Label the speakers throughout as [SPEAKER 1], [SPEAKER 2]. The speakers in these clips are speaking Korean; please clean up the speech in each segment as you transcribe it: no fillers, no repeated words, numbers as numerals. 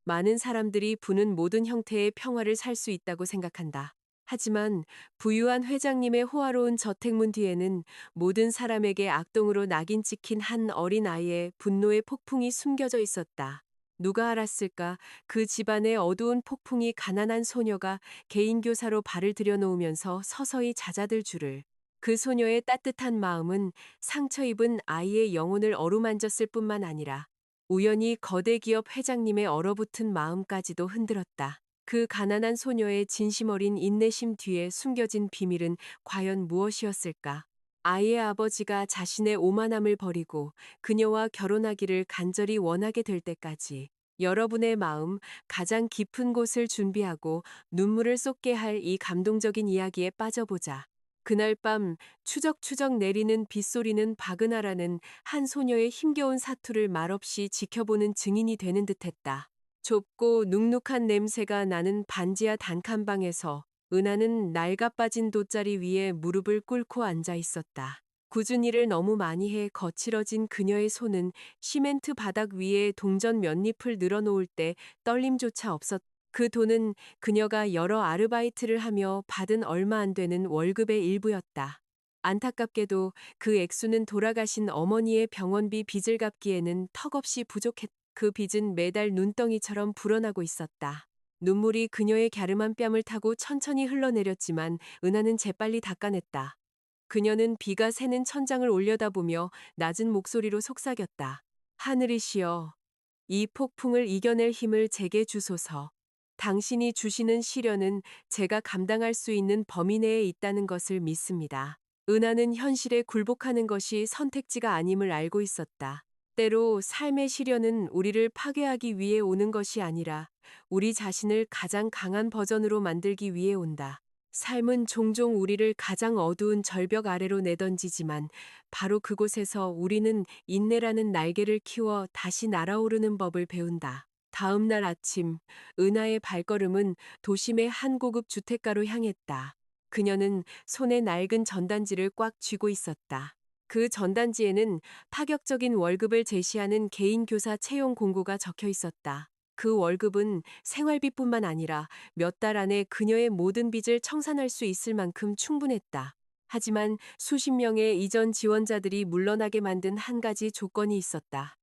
[SPEAKER 1] 많은 사람들이 부는 모든 형태의 평화를 살 수 있다고 생각한다. 하지만 부유한 회장님의 호화로운 저택문 뒤에는 모든 사람에게 악동으로 낙인 찍힌 한 어린 아이의 분노의 폭풍이 숨겨져 있었다. 누가 알았을까? 그 집안의 어두운 폭풍이 가난한 소녀가 개인 교사로 발을 들여놓으면서 서서히 잦아들 줄을. 그 소녀의 따뜻한 마음은 상처 입은 아이의 영혼을 어루만졌을 뿐만 아니라 우연히 거대 기업 회장님의 얼어붙은 마음까지도 흔들었다. 그 가난한 소녀의 진심 어린 인내심 뒤에 숨겨진 비밀은 과연 무엇이었을까? 아이의 아버지가 자신의 오만함을 버리고 그녀와 결혼하기를 간절히 원하게 될 때까지 여러분의 마음 가장 깊은 곳을 준비하고 눈물을 쏟게 할 이 감동적인 이야기에 빠져보자. 그날 밤 추적추적 내리는 빗소리는 바그나라는 한 소녀의 힘겨운 사투를 말없이 지켜보는 증인이 되는 듯했다. 좁고 눅눅한 냄새가 나는 반지하 단칸방에서 은하는 낡아빠진 돗자리 위에 무릎을 꿇고 앉아 있었다. 굳은 일을 너무 많이 해 거칠어진 그녀의 손은 시멘트 바닥 위에 동전 몇 잎을 늘어놓을 때 떨림조차 없었다. 그 돈은 그녀가 여러 아르바이트를 하며 받은 얼마 안 되는 월급의 일부였다. 안타깝게도 그 액수는 돌아가신 어머니의 병원비 빚을 갚기에는 턱없이 부족했다. 그 빚은 매달 눈덩이처럼 불어나고 있었다. 눈물이 그녀의 갸름한 뺨을 타고 천천히 흘러내렸지만 은하는 재빨리 닦아냈다. 그녀는 비가 새는 천장을 올려다보며 낮은 목소리로 속삭였다. 하늘이시여, 이 폭풍을 이겨낼 힘을 제게 주소서. 당신이 주시는 시련은 제가 감당할 수 있는 범위 내에 있다는 것을 믿습니다. 은하는 현실에 굴복하는 것이 선택지가 아님을 알고 있었다. 때로 삶의 시련은 우리를 파괴하기 위해 오는 것이 아니라 우리 자신을 가장 강한 버전으로 만들기 위해 온다. 삶은 종종 우리를 가장 어두운 절벽 아래로 내던지지만 바로 그곳에서 우리는 인내라는 날개를 키워 다시 날아오르는 법을 배운다. 다음 날 아침, 은하의 발걸음은 도심의 한 고급 주택가로 향했다. 그녀는 손에 낡은 전단지를 꽉 쥐고 있었다. 그 전단지에는 파격적인 월급을 제시하는 개인 교사 채용 공고가 적혀 있었다. 그 월급은 생활비뿐만 아니라 몇 달 안에 그녀의 모든 빚을 청산할 수 있을 만큼 충분했다. 하지만 수십 명의 이전 지원자들이 물러나게 만든 한 가지 조건이 있었다.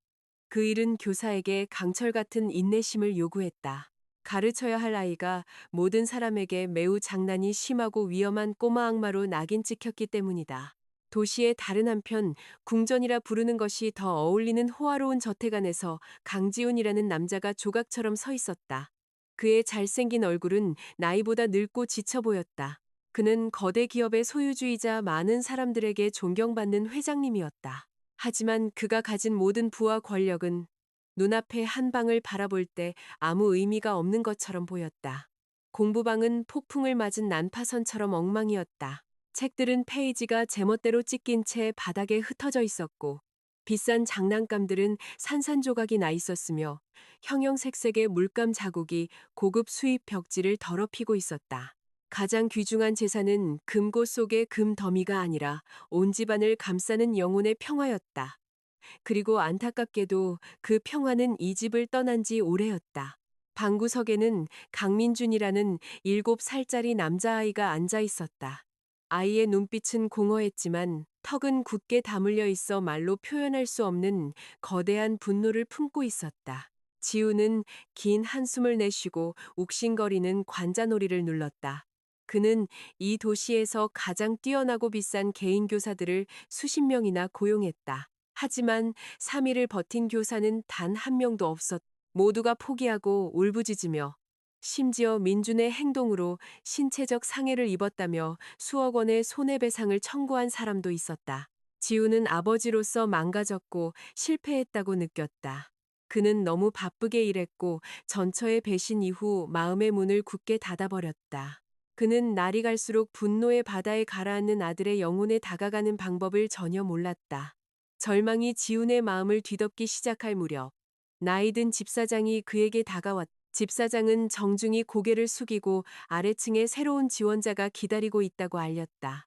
[SPEAKER 1] 그 일은 교사에게 강철 같은 인내심을 요구했다. 가르쳐야 할 아이가 모든 사람에게 매우 장난이 심하고 위험한 꼬마 악마로 낙인 찍혔기 때문이다. 도시의 다른 한편 궁전이라 부르는 것이 더 어울리는 호화로운 저택 안에서 강지훈이라는 남자가 조각처럼 서 있었다. 그의 잘생긴 얼굴은 나이보다 늙고 지쳐 보였다. 그는 거대 기업의 소유주이자 많은 사람들에게 존경받는 회장님이었다. 하지만 그가 가진 모든 부와 권력은 눈앞의 한 방을 바라볼 때 아무 의미가 없는 것처럼 보였다. 공부방은 폭풍을 맞은 난파선처럼 엉망이었다. 책들은 페이지가 제멋대로 찢긴 채 바닥에 흩어져 있었고 비싼 장난감들은 산산조각이 나 있었으며 형형색색의 물감 자국이 고급 수입 벽지를 더럽히고 있었다. 가장 귀중한 재산은 금고 속의 금 더미가 아니라 온 집안을 감싸는 영혼의 평화였다. 그리고 안타깝게도 그 평화는 이 집을 떠난 지 오래였다. 방구석에는 강민준이라는 7살짜리 남자아이가 앉아 있었다. 아이의 눈빛은 공허했지만 턱은 굳게 다물려 있어 말로 표현할 수 없는 거대한 분노를 품고 있었다. 지우는 긴 한숨을 내쉬고 욱신거리는 관자놀이를 눌렀다. 그는 이 도시에서 가장 뛰어나고 비싼 개인 교사들을 수십 명이나 고용했다. 하지만 3일을 버틴 교사는 단 한 명도 없었다. 모두가 포기하고 울부짖으며 심지어 민준의 행동으로 신체적 상해를 입었다며 수억 원의 손해배상을 청구한 사람도 있었다. 지우는 아버지로서 망가졌고 실패했다고 느꼈다. 그는 너무 바쁘게 일했고 전처의 배신 이후 마음의 문을 굳게 닫아버렸다. 그는 날이 갈수록 분노의 바다에 가라앉는 아들의 영혼에 다가가는 방법을 전혀 몰랐다. 절망이 지훈의 마음을 뒤덮기 시작할 무렵 나이든 집사장이 그에게 다가왔다. 집사장은 정중히 고개를 숙이고 아래층에 새로운 지원자가 기다리고 있다고 알렸다.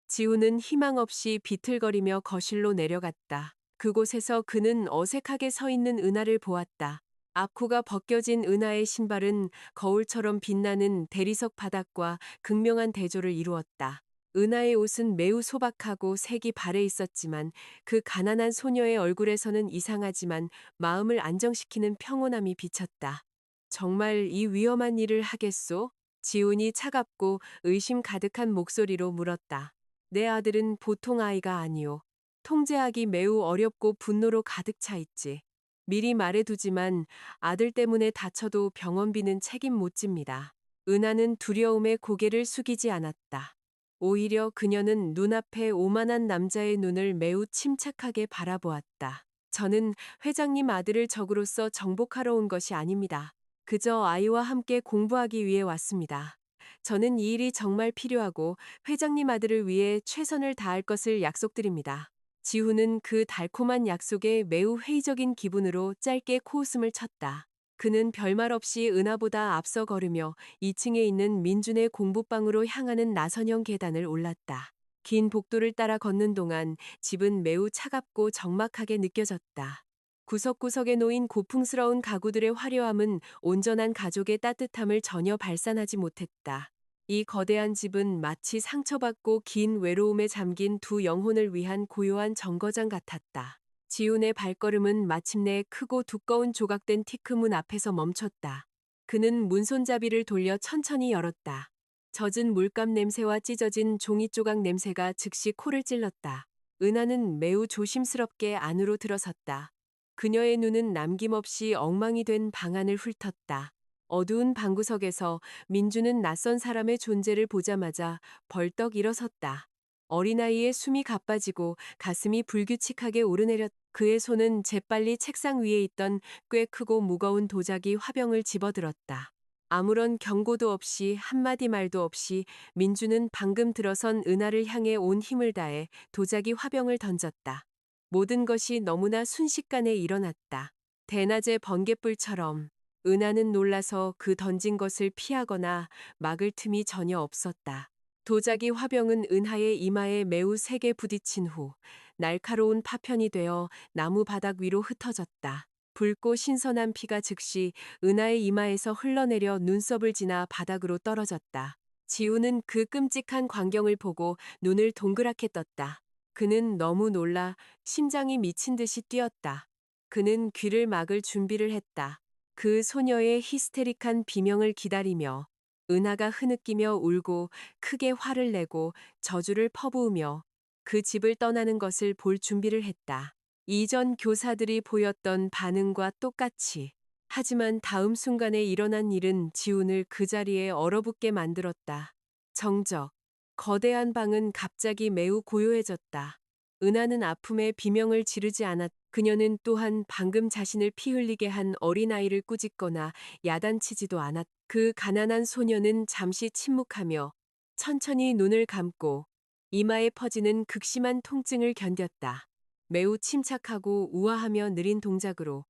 [SPEAKER 1] 지훈은 희망 없이 비틀거리며 거실로 내려갔다. 그곳에서 그는 어색하게 서 있는 은하를 보았다. 앞코가 벗겨진 은하의 신발은 거울처럼 빛나는 대리석 바닥과 극명한 대조를 이루었다. 은하의 옷은 매우 소박하고 색이 발해 있었지만 그 가난한 소녀의 얼굴에서는 이상하지만 마음을 안정시키는 평온함이 비쳤다. 정말 이 위험한 일을 하겠소? 지훈이 차갑고 의심 가득한 목소리로 물었다. 내 아들은 보통 아이가 아니오. 통제하기 매우 어렵고 분노로 가득 차 있지. 미리 말해두지만 아들 때문에 다쳐도 병원비는 책임 못 집니다. 은하는 두려움에 고개를 숙이지 않았다. 오히려 그녀는 눈앞에 오만한 남자의 눈을 매우 침착하게 바라보았다. 저는 회장님 아들을 적으로서 정복하러 온 것이 아닙니다. 그저 아이와 함께 공부하기 위해 왔습니다. 저는 이 일이 정말 필요하고 회장님 아들을 위해 최선을 다할 것을 약속드립니다. 지훈은 그 달콤한 약속에 매우 회의적인 기분으로 짧게 코웃음을 쳤다. 그는 별말 없이 은하보다 앞서 걸으며 2층에 있는 민준의 공부방으로 향하는 나선형 계단을 올랐다. 긴 복도를 따라 걷는 동안 집은 매우 차갑고 적막하게 느껴졌다. 구석구석에 놓인 고풍스러운 가구들의 화려함은 온전한 가족의 따뜻함을 전혀 발산하지 못했다. 이 거대한 집은 마치 상처받고 긴 외로움에 잠긴 두 영혼을 위한 고요한 정거장 같았다. 지훈의 발걸음은 마침내 크고 두꺼운 조각된 티크문 앞에서 멈췄다. 그는 문손잡이를 돌려 천천히 열었다. 젖은 물감 냄새와 찢어진 종이 조각 냄새가 즉시 코를 찔렀다. 은하는 매우 조심스럽게 안으로 들어섰다. 그녀의 눈은 남김없이 엉망이 된 방안을 훑었다. 어두운 방구석에서 민주는 낯선 사람의 존재를 보자마자 벌떡 일어섰다. 어린아이의 숨이 가빠지고 가슴이 불규칙하게 오르내렸다. 그의 손은 재빨리 책상 위에 있던 꽤 크고 무거운 도자기 화병을 집어들었다. 아무런 경고도 없이 한마디 말도 없이 민주는 방금 들어선 은하를 향해 온 힘을 다해 도자기 화병을 던졌다. 모든 것이 너무나 순식간에 일어났다. 대낮의 번갯불처럼. 은하는 놀라서 그 던진 것을 피하거나 막을 틈이 전혀 없었다. 도자기 화병은 은하의 이마에 매우 세게 부딪힌 후 날카로운 파편이 되어 나무 바닥 위로 흩어졌다. 붉고 신선한 피가 즉시 은하의 이마에서 흘러내려 눈썹을 지나 바닥으로 떨어졌다. 지우는 그 끔찍한 광경을 보고 눈을 동그랗게 떴다. 그는 너무 놀라 심장이 미친 듯이 뛰었다. 그는 귀를 막을 준비를 했다. 그 소녀의 히스테릭한 비명을 기다리며 은하가 흐느끼며 울고 크게 화를 내고 저주를 퍼부으며 그 집을 떠나는 것을 볼 준비를 했다. 이전 교사들이 보였던 반응과 똑같이. 하지만 다음 순간에 일어난 일은 지훈을 그 자리에 얼어붙게 만들었다. 정적. 거대한 방은 갑자기 매우 고요해졌다. 은하는 아픔에 비명을 지르지 않았다. 그녀는 또한 방금 자신을 피 흘리게 한 어린아이를 꾸짖거나 야단치지도 않았다. 그 가난한 소녀는 잠시 침묵하며 천천히 눈을 감고 이마에 퍼지는 극심한 통증을 견뎠다. 매우 침착하고 우아하며 느린 동작으로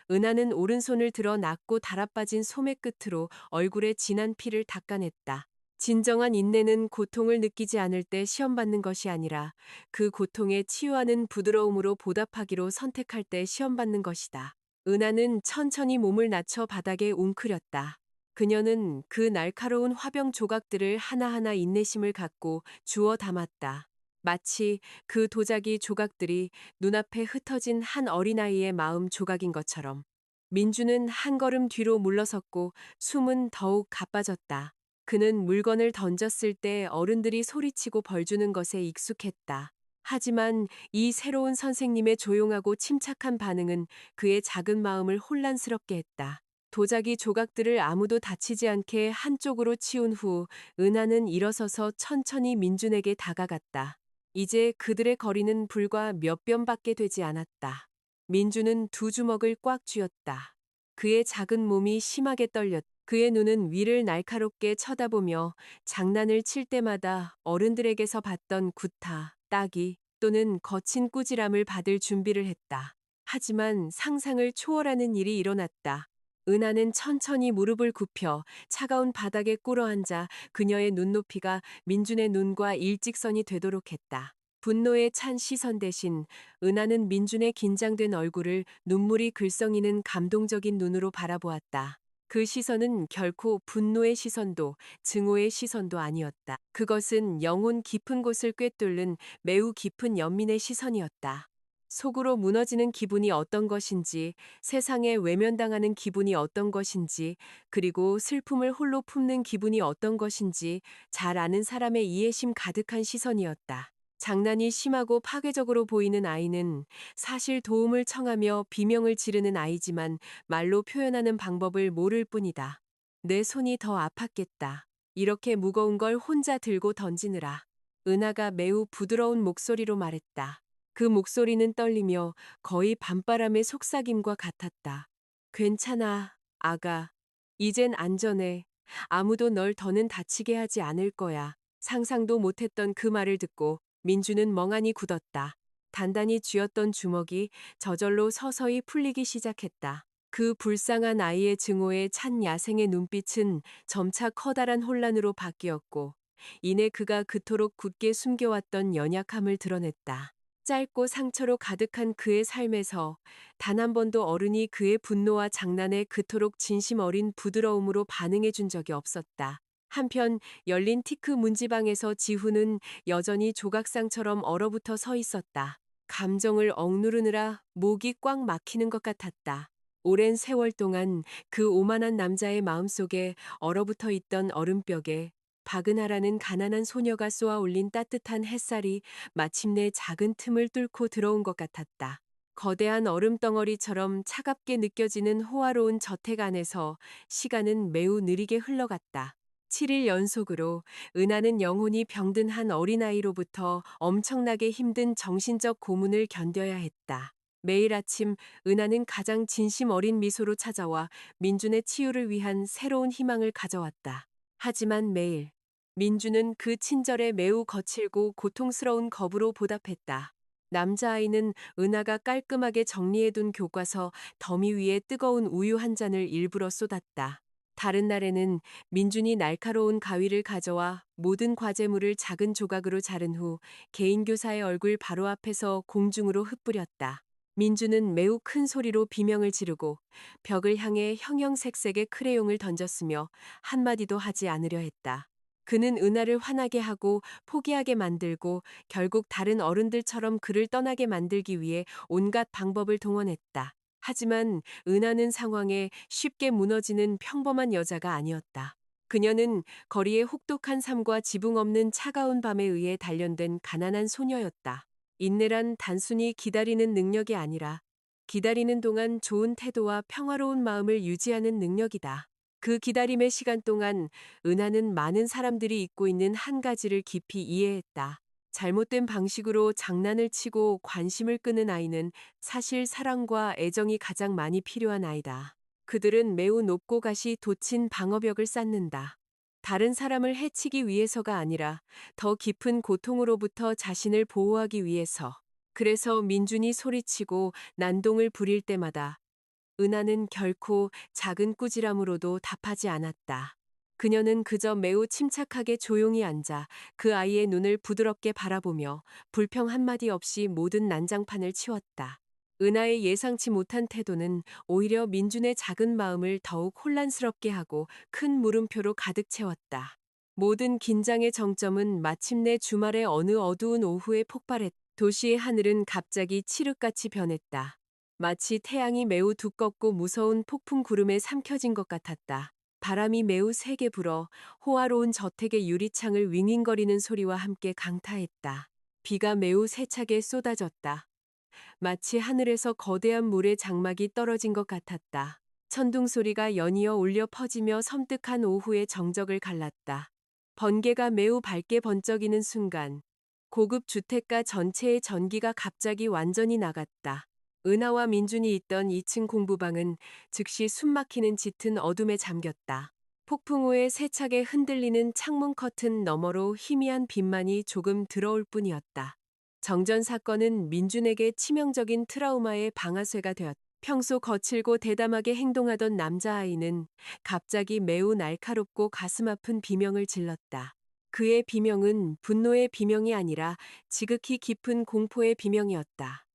[SPEAKER 1] 은하는 오른손을 들어 낮고 달아빠진 소매 끝으로 얼굴에 진한 피를 닦아냈다. 진정한 인내는 고통을 느끼지 않을 때 시험받는 것이 아니라 그 고통에 치유하는 부드러움으로 보답하기로 선택할 때 시험받는 것이다. 은하는 천천히 몸을 낮춰 바닥에 웅크렸다. 그녀는 그 날카로운 화병 조각들을 하나하나 인내심을 갖고 주워 담았다. 마치 그 도자기 조각들이 눈앞에 흩어진 한 어린아이의 마음 조각인 것처럼. 민주는 한 걸음 뒤로 물러섰고 숨은 더욱 가빠졌다. 그는 물건을 던졌을 때 어른들이 소리치고 벌주는 것에 익숙했다. 하지만 이 새로운 선생님의 조용하고 침착한 반응은 그의 작은 마음을 혼란스럽게 했다. 도자기 조각들을 아무도 다치지 않게 한쪽으로 치운 후 은하는 일어서서 천천히 민준에게 다가갔다. 이제 그들의 거리는 불과 몇 뼘밖에 되지 않았다. 민준은 두 주먹을 꽉 쥐었다. 그의 작은 몸이 심하게 떨렸다. 그의 눈은 위를 날카롭게 쳐다보며 장난을 칠 때마다 어른들에게서 받던 구타, 따기 또는 거친 꾸지람을 받을 준비를 했다. 하지만 상상을 초월하는 일이 일어났다. 은하는 천천히 무릎을 굽혀 차가운 바닥에 꿇어앉아 그녀의 눈높이가 민준의 눈과 일직선이 되도록 했다. 분노에 찬 시선 대신 은하는 민준의 긴장된 얼굴을 눈물이 글썽이는 감동적인 눈으로 바라보았다. 그 시선은 결코 분노의 시선도 증오의 시선도 아니었다. 그것은 영혼 깊은 곳을 꿰뚫는 매우 깊은 연민의 시선이었다. 속으로 무너지는 기분이 어떤 것인지, 세상에 외면당하는 기분이 어떤 것인지, 그리고 슬픔을 홀로 품는 기분이 어떤 것인지 잘 아는 사람의 이해심 가득한 시선이었다. 장난이 심하고 파괴적으로 보이는 아이는 사실 도움을 청하며 비명을 지르는 아이지만 말로 표현하는 방법을 모를 뿐이다. 내 손이 더 아팠겠다. 이렇게 무거운 걸 혼자 들고 던지느라. 은하가 매우 부드러운 목소리로 말했다. 그 목소리는 떨리며 거의 밤바람의 속삭임과 같았다. 괜찮아, 아가. 이젠 안전해. 아무도 널 더는 다치게 하지 않을 거야. 상상도 못했던 그 말을 듣고 민주는 멍하니 굳었다. 단단히 쥐었던 주먹이 저절로 서서히 풀리기 시작했다. 그 불쌍한 아이의 증오에 찬 야생의 눈빛은 점차 커다란 혼란으로 바뀌었고, 이내 그가 그토록 굳게 숨겨왔던 연약함을 드러냈다. 짧고 상처로 가득한 그의 삶에서 단 한 번도 어른이 그의 분노와 장난에 그토록 진심 어린 부드러움으로 반응해 준 적이 없었다. 한편 열린 티크 문지방에서 지훈은 여전히 조각상처럼 얼어붙어 서 있었다. 감정을 억누르느라 목이 꽉 막히는 것 같았다. 오랜 세월 동안 그 오만한 남자의 마음속에 얼어붙어 있던 얼음벽에 박은하라는 가난한 소녀가 쏘아 올린 따뜻한 햇살이 마침내 작은 틈을 뚫고 들어온 것 같았다. 거대한 얼음덩어리처럼 차갑게 느껴지는 호화로운 저택 안에서 시간은 매우 느리게 흘러갔다. 7일 연속으로 은하는 영혼이 병든 한 어린아이로부터 엄청나게 힘든 정신적 고문을 견뎌야 했다. 매일 아침 은하는 가장 진심 어린 미소로 찾아와 민준의 치유를 위한 새로운 희망을 가져왔다. 하지만 매일 민주는 그 친절에 매우 거칠고 고통스러운 겁으로 보답했다. 남자아이는 은하가 깔끔하게 정리해둔 교과서 더미 위에 뜨거운 우유 한 잔을 일부러 쏟았다. 다른 날에는 민준이 날카로운 가위를 가져와 모든 과제물을 작은 조각으로 자른 후 개인 교사의 얼굴 바로 앞에서 공중으로 흩뿌렸다. 민주는 매우 큰 소리로 비명을 지르고 벽을 향해 형형색색의 크레용을 던졌으며 한마디도 하지 않으려 했다. 그는 은하를 화나게 하고 포기하게 만들고 결국 다른 어른들처럼 그를 떠나게 만들기 위해 온갖 방법을 동원했다. 하지만 은하는 상황에 쉽게 무너지는 평범한 여자가 아니었다. 그녀는 거리의 혹독한 삶과 지붕 없는 차가운 밤에 의해 단련된 가난한 소녀였다. 인내란 단순히 기다리는 능력이 아니라 기다리는 동안 좋은 태도와 평화로운 마음을 유지하는 능력이다. 그 기다림의 시간 동안 은하는 많은 사람들이 잊고 있는 한 가지를 깊이 이해했다. 잘못된 방식으로 장난을 치고 관심을 끄는 아이는 사실 사랑과 애정이 가장 많이 필요한 아이다. 그들은 매우 높고 가시 돋친 방어벽을 쌓는다. 다른 사람을 해치기 위해서가 아니라 더 깊은 고통으로부터 자신을 보호하기 위해서. 그래서 민준이 소리치고 난동을 부릴 때마다 은하는 결코 작은 꾸지람으로도 답하지 않았다. 그녀는 그저 매우 침착하게 조용히 앉아 그 아이의 눈을 부드럽게 바라보며 불평 한마디 없이 모든 난장판을 치웠다. 은하의 예상치 못한 태도는 오히려 민준의 작은 마음을 더욱 혼란스럽게 하고 큰 물음표로 가득 채웠다. 모든 긴장의 정점은 마침내 주말의 어느 어두운 오후에 폭발했다. 도시의 하늘은 갑자기 칠흑같이 변했다. 마치 태양이 매우 두껍고 무서운 폭풍 구름에 삼켜진 것 같았다. 바람이 매우 세게 불어 호화로운 저택의 유리창을 윙윙거리는 소리와 함께 강타했다. 비가 매우 세차게 쏟아졌다. 마치 하늘에서 거대한 물의 장막이 떨어진 것 같았다. 천둥 소리가 연이어 울려 퍼지며 섬뜩한 오후의 정적을 갈랐다. 번개가 매우 밝게 번쩍이는 순간 고급 주택가 전체의 전기가 갑자기 완전히 나갔다. 은하와 민준이 있던 2층 공부방은 즉시 숨막히는 짙은 어둠에 잠겼다. 폭풍 후에 세차게 흔들리는 창문 커튼 너머로 희미한 빛만이 조금 들어올 뿐이었다. 정전 사건은 민준에게 치명적인 트라우마의 방아쇠가 되었다. 평소 거칠고 대담하게 행동하던 남자아이는 갑자기 매우 날카롭고 가슴 아픈 비명을 질렀다. 그의 비명은 분노의 비명이 아니라 지극히 깊은 공포의 비명이었다.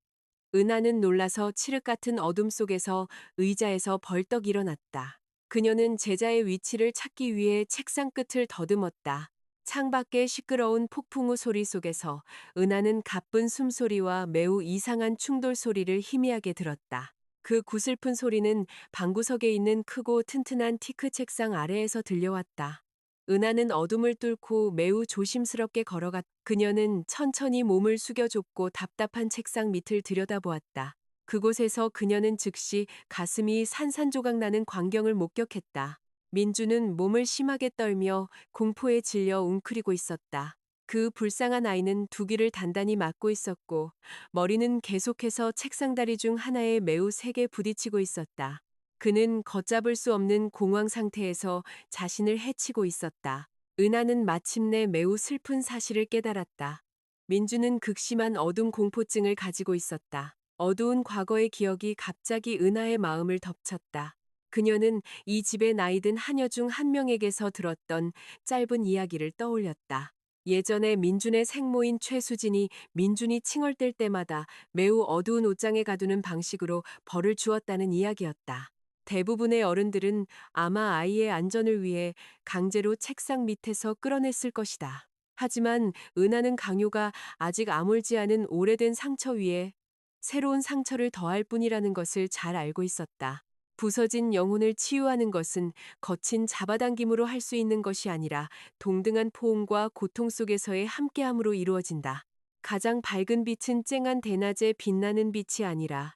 [SPEAKER 1] 은하는 놀라서 칠흑 같은 어둠 속에서 의자에서 벌떡 일어났다. 그녀는 제자의 위치를 찾기 위해 책상 끝을 더듬었다. 창밖의 시끄러운 폭풍우 소리 속에서 은하는 가쁜 숨소리와 매우 이상한 충돌 소리를 희미하게 들었다. 그 구슬픈 소리는 방구석에 있는 크고 튼튼한 티크 책상 아래에서 들려왔다. 은하는 어둠을 뚫고 매우 조심스럽게 걸어갔. 그녀는 천천히 몸을 숙여줬고 답답한 책상 밑을 들여다보았다. 그곳에서 그녀는 즉시 가슴이 산산조각 나는 광경을 목격했다. 민주는 몸을 심하게 떨며 공포에 질려 웅크리고 있었다. 그 불쌍한 아이는 두 귀를 단단히 막고 있었고 머리는 계속해서 책상다리 중 하나에 매우 세게 부딪히고 있었다. 그는 걷잡을 수 없는 공황 상태에서 자신을 해치고 있었다. 은하는 마침내 매우 슬픈 사실을 깨달았다. 민주는 극심한 어둠 공포증을 가지고 있었다. 어두운 과거의 기억이 갑자기 은하의 마음을 덮쳤다. 그녀는 이 집의 나이든 하녀 중 한 명에게서 들었던 짧은 이야기를 떠올렸다. 예전에 민준의 생모인 최수진이 민준이 칭얼댈 때마다 매우 어두운 옷장에 가두는 방식으로 벌을 주었다는 이야기였다. 대부분의 어른들은 아마 아이의 안전을 위해 강제로 책상 밑에서 끌어냈을 것이다. 하지만 은하는 강요가 아직 아물지 않은 오래된 상처 위에 새로운 상처를 더할 뿐이라는 것을 잘 알고 있었다. 부서진 영혼을 치유하는 것은 거친 잡아당김으로 할 수 있는 것이 아니라 동등한 포옹과 고통 속에서의 함께함으로 이루어진다. 가장 밝은 빛은 쨍한 대낮에 빛나는 빛이 아니라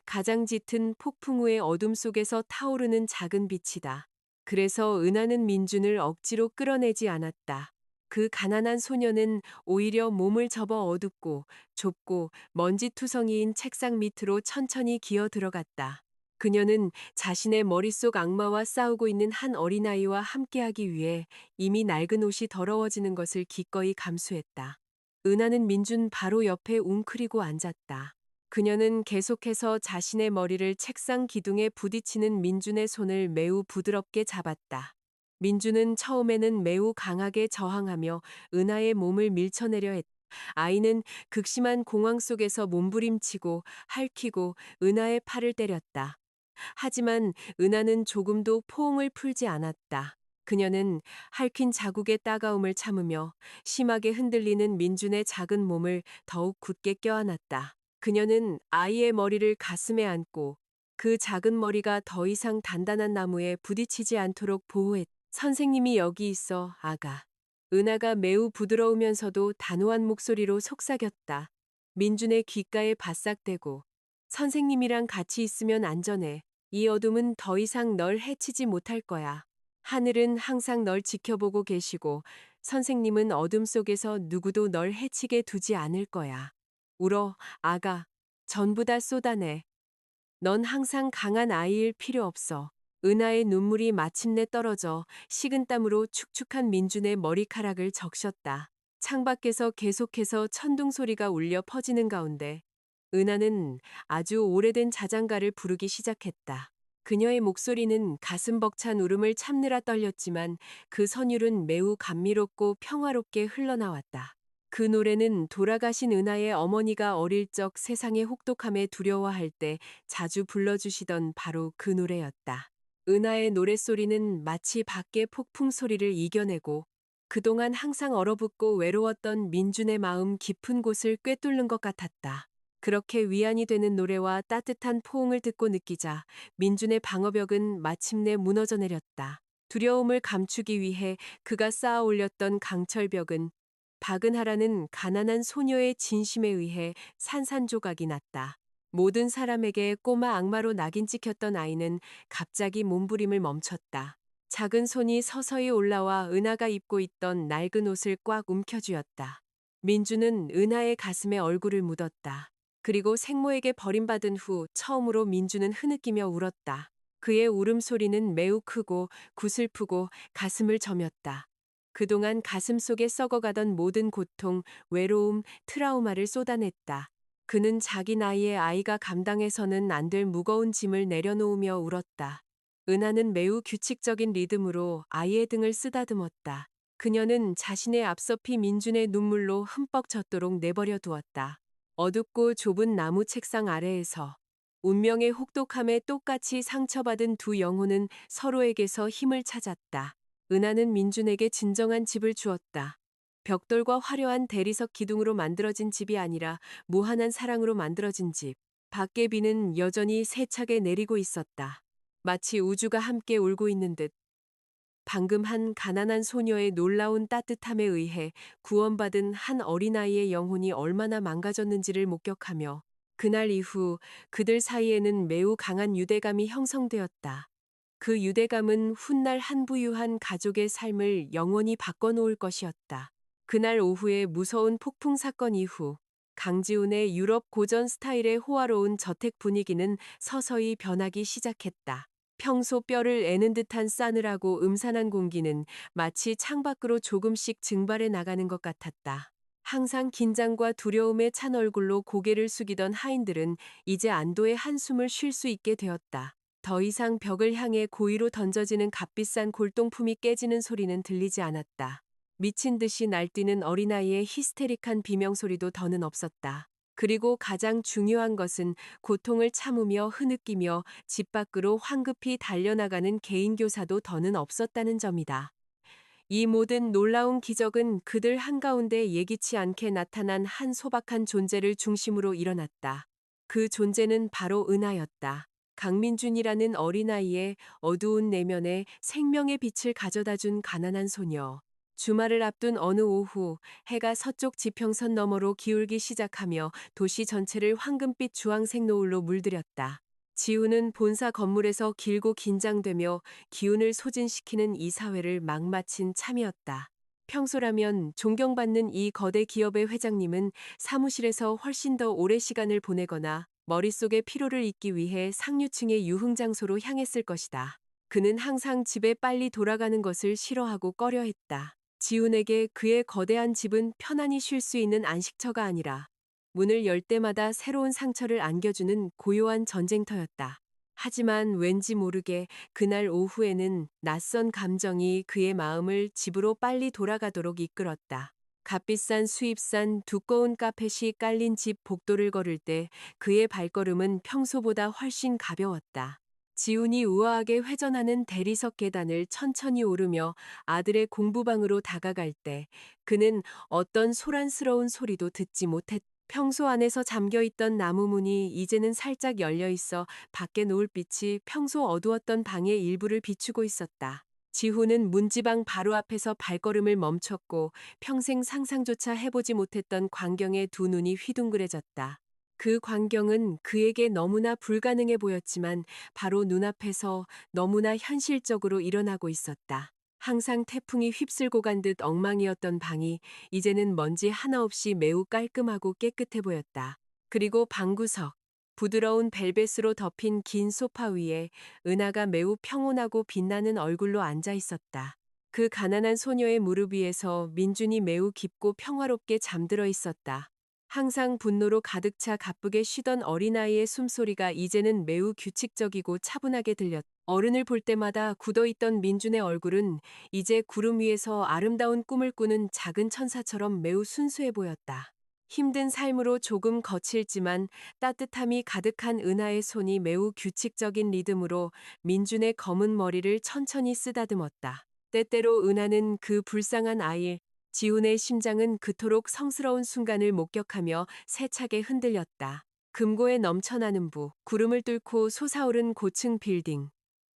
[SPEAKER 1] 가장 짙은 폭풍우의 어둠 속에서 타오르는 작은 빛이다. 그래서 은하는 민준을 억지로 끌어내지 않았다. 그 가난한 소녀는 오히려 몸을 접어 어둡고 좁고 먼지투성이인 책상 밑으로 천천히 기어 들어갔다. 그녀는 자신의 머릿속 악마와 싸우고 있는 한 어린아이와 함께하기 위해 이미 낡은 옷이 더러워지는 것을 기꺼이 감수했다. 은하는 민준 바로 옆에 웅크리고 앉았다. 그녀는 계속해서 자신의 머리를 책상 기둥에 부딪히는 민준의 손을 매우 부드럽게 잡았다. 민준은 처음에는 매우 강하게 저항하며 은하의 몸을 밀쳐내려 했다. 아이는 극심한 공황 속에서 몸부림치고 핥히고 은하의 팔을 때렸다. 하지만 은하는 조금도 포옹을 풀지 않았다. 그녀는 핥힌 자국의 따가움을 참으며 심하게 흔들리는 민준의 작은 몸을 더욱 굳게 껴안았다. 그녀는 아이의 머리를 가슴에 안고 그 작은 머리가 더 이상 단단한 나무에 부딪히지 않도록 보호했다. 선생님이 여기 있어, 아가. 은하가 매우 부드러우면서도 단호한 목소리로 속삭였다. 민준의 귓가에 바싹 대고 선생님이랑 같이 있으면 안전해. 이 어둠은 더 이상 널 해치지 못할 거야. 하늘은 항상 널 지켜보고 계시고 선생님은 어둠 속에서 누구도 널 해치게 두지 않을 거야. 울어, 아가. 전부 다 쏟아내. 넌 항상 강한 아이일 필요 없어. 은하의 눈물이 마침내 떨어져 식은땀으로 축축한 민준의 머리카락을 적셨다. 창밖에서 계속해서 천둥 소리가 울려 퍼지는 가운데 은하는 아주 오래된 자장가를 부르기 시작했다. 그녀의 목소리는 가슴 벅찬 울음을 참느라 떨렸지만 그 선율은 매우 감미롭고 평화롭게 흘러나왔다. 그 노래는 돌아가신 은하의 어머니가 어릴 적 세상의 혹독함에 두려워할 때 자주 불러주시던 바로 그 노래였다. 은하의 노랫소리는 마치 밖의 폭풍 소리를 이겨내고 그동안 항상 얼어붙고 외로웠던 민준의 마음 깊은 곳을 꿰뚫는 것 같았다. 그렇게 위안이 되는 노래와 따뜻한 포옹을 듣고 느끼자 민준의 방어벽은 마침내 무너져 내렸다. 두려움을 감추기 위해 그가 쌓아 올렸던 강철벽은 박은하라는 가난한 소녀의 진심에 의해 산산조각이 났다. 모든 사람에게 꼬마 악마로 낙인 찍혔던 아이는 갑자기 몸부림을 멈췄다. 작은 손이 서서히 올라와 은하가 입고 있던 낡은 옷을 꽉 움켜쥐었다. 민주는 은하의 가슴에 얼굴을 묻었다. 그리고 생모에게 버림받은 후 처음으로 민주는 흐느끼며 울었다. 그의 울음소리는 매우 크고 구슬프고 가슴을 저몄다. 그동안 가슴 속에 썩어가던 모든 고통, 외로움, 트라우마를 쏟아냈다. 그는 자기 나이에 아이가 감당해서는 안 될 무거운 짐을 내려놓으며 울었다. 은하는 매우 규칙적인 리듬으로 아이의 등을 쓰다듬었다. 그녀는 자신의 앞서피 민준의 눈물로 흠뻑 젖도록 내버려 두었다. 어둡고 좁은 나무 책상 아래에서 운명의 혹독함에 똑같이 상처받은 두 영혼은 서로에게서 힘을 찾았다. 은하는 민준에게 진정한 집을 주었다. 벽돌과 화려한 대리석 기둥으로 만들어진 집이 아니라 무한한 사랑으로 만들어진 집. 밖의 비는 여전히 세차게 내리고 있었다. 마치 우주가 함께 울고 있는 듯. 방금 한 가난한 소녀의 놀라운 따뜻함에 의해 구원받은 한 어린아이의 영혼이 얼마나 망가졌는지를 목격하며 그날 이후 그들 사이에는 매우 강한 유대감이 형성되었다. 그 유대감은 훗날 한 부유한 가족의 삶을 영원히 바꿔놓을 것이었다. 그날 오후의 무서운 폭풍 사건 이후 강지훈의 유럽 고전 스타일의 호화로운 저택 분위기는 서서히 변하기 시작했다. 평소 뼈를 애는 듯한 싸늘하고 음산한 공기는 마치 창밖으로 조금씩 증발해 나가는 것 같았다. 항상 긴장과 두려움에 찬 얼굴로 고개를 숙이던 하인들은 이제 안도의 한숨을 쉴 수 있게 되었다. 더 이상 벽을 향해 고의로 던져지는 값비싼 골동품이 깨지는 소리는 들리지 않았다. 미친 듯이 날뛰는 어린아이의 히스테릭한 비명소리도 더는 없었다. 그리고 가장 중요한 것은 고통을 참으며 흐느끼며 집 밖으로 황급히 달려나가는 개인교사도 더는 없었다는 점이다. 이 모든 놀라운 기적은 그들 한가운데 예기치 않게 나타난 한 소박한 존재를 중심으로 일어났다. 그 존재는 바로 은하였다. 강민준이라는 어린아이의 어두운 내면에 생명의 빛을 가져다 준 가난한 소녀. 주말을 앞둔 어느 오후 해가 서쪽 지평선 너머로 기울기 시작하며 도시 전체를 황금빛 주황색 노을로 물들였다. 지우는 본사 건물에서 길고 긴장되며 기운을 소진시키는 이 사회를 막 마친 참이었다. 평소라면 존경받는 이 거대 기업의 회장님은 사무실에서 훨씬 더 오래 시간을 보내거나 머릿속의 피로를 잊기 위해 상류층의 유흥장소로 향했을 것이다. 그는 항상 집에 빨리 돌아가는 것을 싫어하고 꺼려했다. 지훈에게 그의 거대한 집은 편안히 쉴 수 있는 안식처가 아니라 문을 열 때마다 새로운 상처를 안겨주는 고요한 전쟁터였다. 하지만 왠지 모르게 그날 오후에는 낯선 감정이 그의 마음을 집으로 빨리 돌아가도록 이끌었다. 값비싼 수입산 두꺼운 카펫이 깔린 집 복도를 걸을 때 그의 발걸음은 평소보다 훨씬 가벼웠다. 지훈이 우아하게 회전하는 대리석 계단을 천천히 오르며 아들의 공부방으로 다가갈 때 그는 어떤 소란스러운 소리도 듣지 못했다. 평소 안에서 잠겨있던 나무 문이 이제는 살짝 열려 있어 밖의 노을빛이 평소 어두웠던 방의 일부를 비추고 있었다. 지훈은 문지방 바로 앞에서 발걸음을 멈췄고 평생 상상조차 해보지 못했던 광경에 두 눈이 휘둥그레졌다. 그 광경은 그에게 너무나 불가능해 보였지만 바로 눈앞에서 너무나 현실적으로 일어나고 있었다. 항상 태풍이 휩쓸고 간 듯 엉망이었던 방이 이제는 먼지 하나 없이 매우 깔끔하고 깨끗해 보였다. 그리고 방구석, 부드러운 벨벳으로 덮인 긴 소파 위에 은하가 매우 평온하고 빛나는 얼굴로 앉아 있었다. 그 가난한 소녀의 무릎 위에서 민준이 매우 깊고 평화롭게 잠들어 있었다. 항상 분노로 가득 차 가쁘게 쉬던 어린아이의 숨소리가 이제는 매우 규칙적이고 차분하게 들렸다. 어른을 볼 때마다 굳어있던 민준의 얼굴은 이제 구름 위에서 아름다운 꿈을 꾸는 작은 천사처럼 매우 순수해 보였다. 힘든 삶으로 조금 거칠지만 따뜻함이 가득한 은하의 손이 매우 규칙적인 리듬으로 민준의 검은 머리를 천천히 쓰다듬었다. 때때로 은하는 그 불쌍한 아이, 지훈의 심장은 그토록 성스러운 순간을 목격하며 세차게 흔들렸다. 금고에 넘쳐나는 부, 구름을 뚫고 솟아오른 고층 빌딩.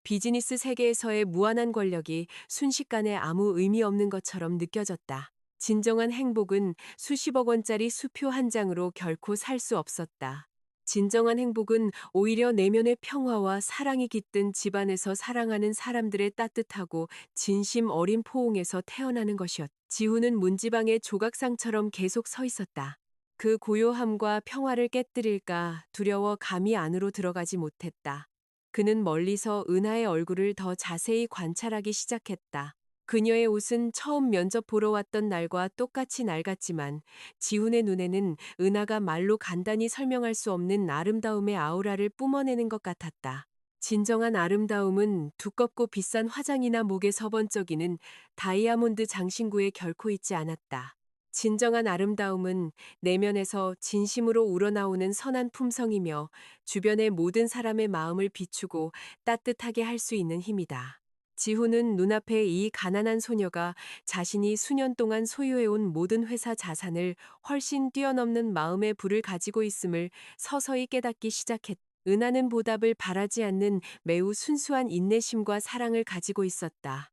[SPEAKER 1] 비즈니스 세계에서의 무한한 권력이 순식간에 아무 의미 없는 것처럼 느껴졌다. 진정한 행복은 수십억 원짜리 수표 한 장으로 결코 살 수 없었다. 진정한 행복은 오히려 내면의 평화와 사랑이 깃든 집안에서 사랑하는 사람들의 따뜻하고 진심 어린 포옹에서 태어나는 것이었다. 지훈은 문지방의 조각상처럼 계속 서 있었다. 그 고요함과 평화를 깨뜨릴까 두려워 감히 안으로 들어가지 못했다. 그는 멀리서 은하의 얼굴을 더 자세히 관찰하기 시작했다. 그녀의 옷은 처음 면접 보러 왔던 날과 똑같이 낡았지만 지훈의 눈에는 은하가 말로 간단히 설명할 수 없는 아름다움의 아우라를 뿜어내는 것 같았다. 진정한 아름다움은 두껍고 비싼 화장이나 목에서 번쩍이는 다이아몬드 장신구에 결코 있지 않았다. 진정한 아름다움은 내면에서 진심으로 우러나오는 선한 품성이며 주변의 모든 사람의 마음을 비추고 따뜻하게 할 수 있는 힘이다. 지훈은 눈앞에 이 가난한 소녀가 자신이 수년 동안 소유해온 모든 회사 자산을 훨씬 뛰어넘는 마음의 부를 가지고 있음을 서서히 깨닫기 시작했다. 은하는 보답을 바라지 않는 매우 순수한 인내심과 사랑을 가지고 있었다.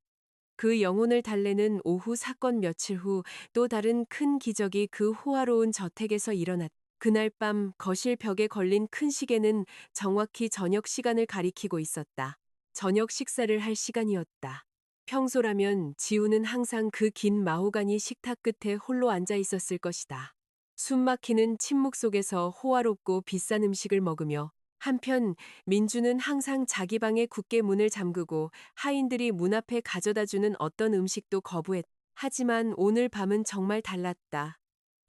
[SPEAKER 1] 그 영혼을 달래는 오후 사건 며칠 후 또 다른 큰 기적이 그 호화로운 저택에서 일어났다. 그날 밤 거실 벽에 걸린 큰 시계는 정확히 저녁 시간을 가리키고 있었다. 저녁 식사를 할 시간이었다. 평소라면 지우는 항상 그 긴 마호가니 식탁 끝에 홀로 앉아 있었을 것이다. 숨 막히는 침묵 속에서 호화롭고 비싼 음식을 먹으며 한편 민주는 항상 자기 방에 굳게 문을 잠그고 하인들이 문 앞에 가져다 주는 어떤 음식도 거부했다. 하지만 오늘 밤은 정말 달랐다.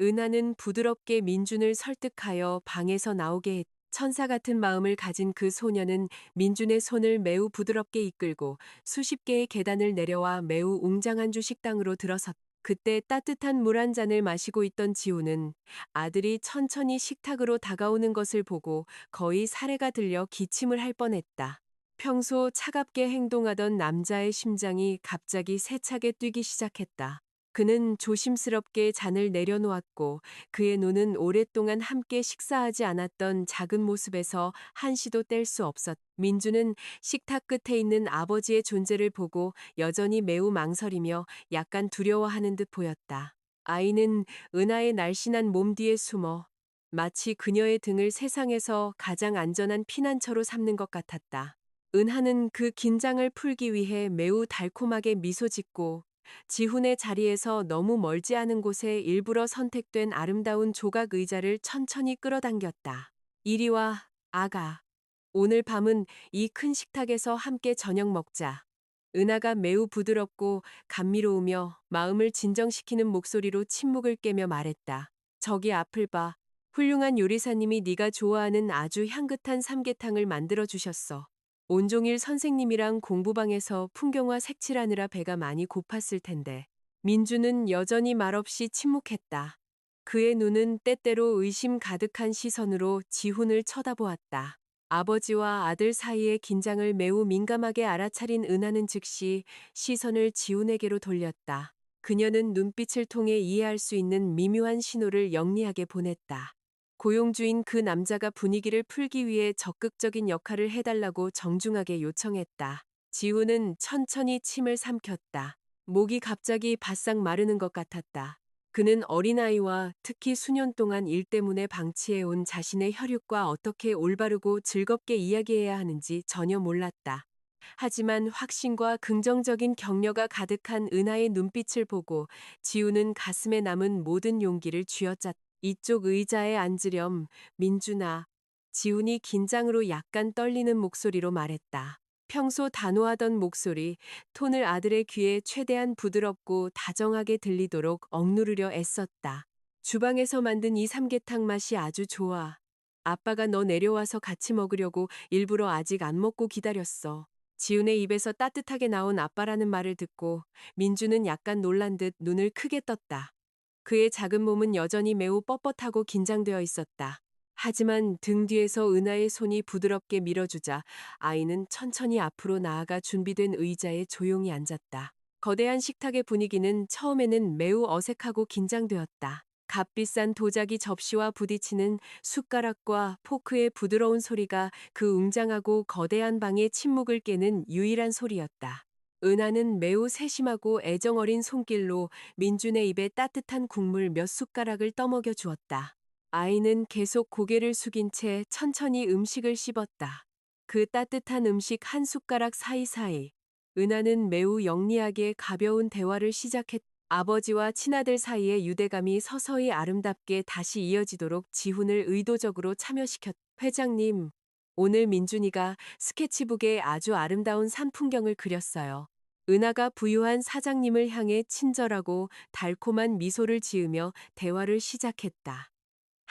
[SPEAKER 1] 은하는 부드럽게 민준을 설득하여 방에서 나오게 했다. 천사 같은 마음을 가진 그 소녀는 민준의 손을 매우 부드럽게 이끌고 수십 개의 계단을 내려와 매우 웅장한 주식당으로 들어섰다. 그때 따뜻한 물 한 잔을 마시고 있던 지우는 아들이 천천히 식탁으로 다가오는 것을 보고 거의 사례가 들려 기침을 할 뻔했다. 평소 차갑게 행동하던 남자의 심장이 갑자기 세차게 뛰기 시작했다. 그는 조심스럽게 잔을 내려놓았고 그의 눈은 오랫동안 함께 식사하지 않았던 작은 모습에서 한시도 뗄 수 없었다. 민주는 식탁 끝에 있는 아버지의 존재를 보고 여전히 매우 망설이며 약간 두려워하는 듯 보였다. 아이는 은하의 날씬한 몸 뒤에 숨어 마치 그녀의 등을 세상에서 가장 안전한 피난처로 삼는 것 같았다. 은하는 그 긴장을 풀기 위해 매우 달콤하게 미소 짓고 지훈의 자리에서 너무 멀지 않은 곳에 일부러 선택된 아름다운 조각 의자를 천천히 끌어당겼다. 이리 와, 아가. 오늘 밤은 이 큰 식탁에서 함께 저녁 먹자. 은하가 매우 부드럽고 감미로우며 마음을 진정시키는 목소리로 침묵을 깨며 말했다. 저기 앞을 봐. 훌륭한 요리사님이 네가 좋아하는 아주 향긋한 삼계탕을 만들어 주셨어. 온종일 선생님이랑 공부방에서 풍경화 색칠하느라 배가 많이 고팠을 텐데. 민주는 여전히 말없이 침묵했다. 그의 눈은 때때로 의심 가득한 시선으로 지훈을 쳐다보았다. 아버지와 아들 사이의 긴장을 매우 민감하게 알아차린 은하는 즉시 시선을 지훈에게로 돌렸다. 그녀는 눈빛을 통해 이해할 수 있는 미묘한 신호를 영리하게 보냈다. 고용주인 그 남자가 분위기를 풀기 위해 적극적인 역할을 해달라고 정중하게 요청했다. 지훈은 천천히 침을 삼켰다. 목이 갑자기 바싹 마르는 것 같았다. 그는 어린아이와 특히 수년 동안 일 때문에 방치해온 자신의 혈육과 어떻게 올바르고 즐겁게 이야기해야 하는지 전혀 몰랐다. 하지만 확신과 긍정적인 격려가 가득한 은하의 눈빛을 보고 지우는 가슴에 남은 모든 용기를 쥐어짰다. 이쪽 의자에 앉으렴, 민준아. 지훈이 긴장으로 약간 떨리는 목소리로 말했다. 평소 단호하던 목소리, 톤을 아들의 귀에 최대한 부드럽고 다정하게 들리도록 억누르려 애썼다. 주방에서 만든 이 삼계탕 맛이 아주 좋아. 아빠가 너 내려와서 같이 먹으려고 일부러 아직 안 먹고 기다렸어. 지훈의 입에서 따뜻하게 나온 아빠라는 말을 듣고 민주는 약간 놀란 듯 눈을 크게 떴다. 그의 작은 몸은 여전히 매우 뻣뻣하고 긴장되어 있었다. 하지만 등 뒤에서 은하의 손이 부드럽게 밀어주자 아이는 천천히 앞으로 나아가 준비된 의자에 조용히 앉았다. 거대한 식탁의 분위기는 처음에는 매우 어색하고 긴장되었다. 값비싼 도자기 접시와 부딪히는 숟가락과 포크의 부드러운 소리가 그 웅장하고 거대한 방의 침묵을 깨는 유일한 소리였다. 은하는 매우 세심하고 애정어린 손길로 민준의 입에 따뜻한 국물 몇 숟가락을 떠먹여 주었다. 아이는 계속 고개를 숙인 채 천천히 음식을 씹었다. 그 따뜻한 음식 한 숟가락 사이사이 은하는 매우 영리하게 가벼운 대화를 시작했다. 아버지와 친아들 사이의 유대감이 서서히 아름답게 다시 이어지도록 지훈을 의도적으로 참여시켰다. 회장님, 오늘 민준이가 스케치북에 아주 아름다운 산 풍경을 그렸어요. 은하가 부유한 사장님을 향해 친절하고 달콤한 미소를 지으며 대화를 시작했다.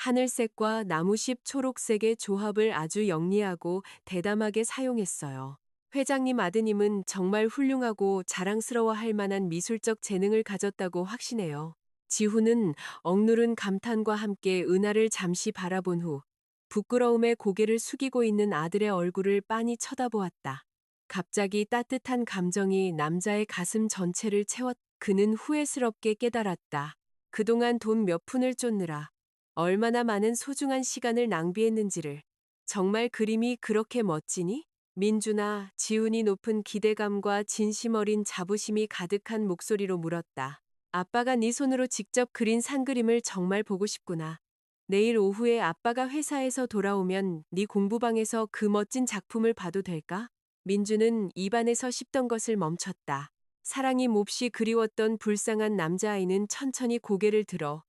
[SPEAKER 1] 하늘색과 나무십 초록색의 조합을 아주 영리하고 대담하게 사용했어요. 회장님 아드님은 정말 훌륭하고 자랑스러워할 만한 미술적 재능을 가졌다고 확신해요. 지훈은 억누른 감탄과 함께 은하를 잠시 바라본 후 부끄러움에 고개를 숙이고 있는 아들의 얼굴을 빤히 쳐다보았다. 갑자기 따뜻한 감정이 남자의 가슴 전체를 채웠. 그는 후회스럽게 깨달았다. 그동안 돈 몇 푼을 쫓느라 얼마나 많은 소중한 시간을 낭비했는지를. 정말 그림이 그렇게 멋지니? 민주나 지훈이 높은 기대감과 진심 어린 자부심이 가득한 목소리로 물었다. 아빠가 네 손으로 직접 그린 산그림을 정말 보고 싶구나. 내일 오후에 아빠가 회사에서 돌아오면 네 공부방에서 그 멋진 작품을 봐도 될까? 민주는 입안에서 씹던 것을 멈췄다. 사랑이 몹시 그리웠던 불쌍한 남자아이는 천천히 고개를 들어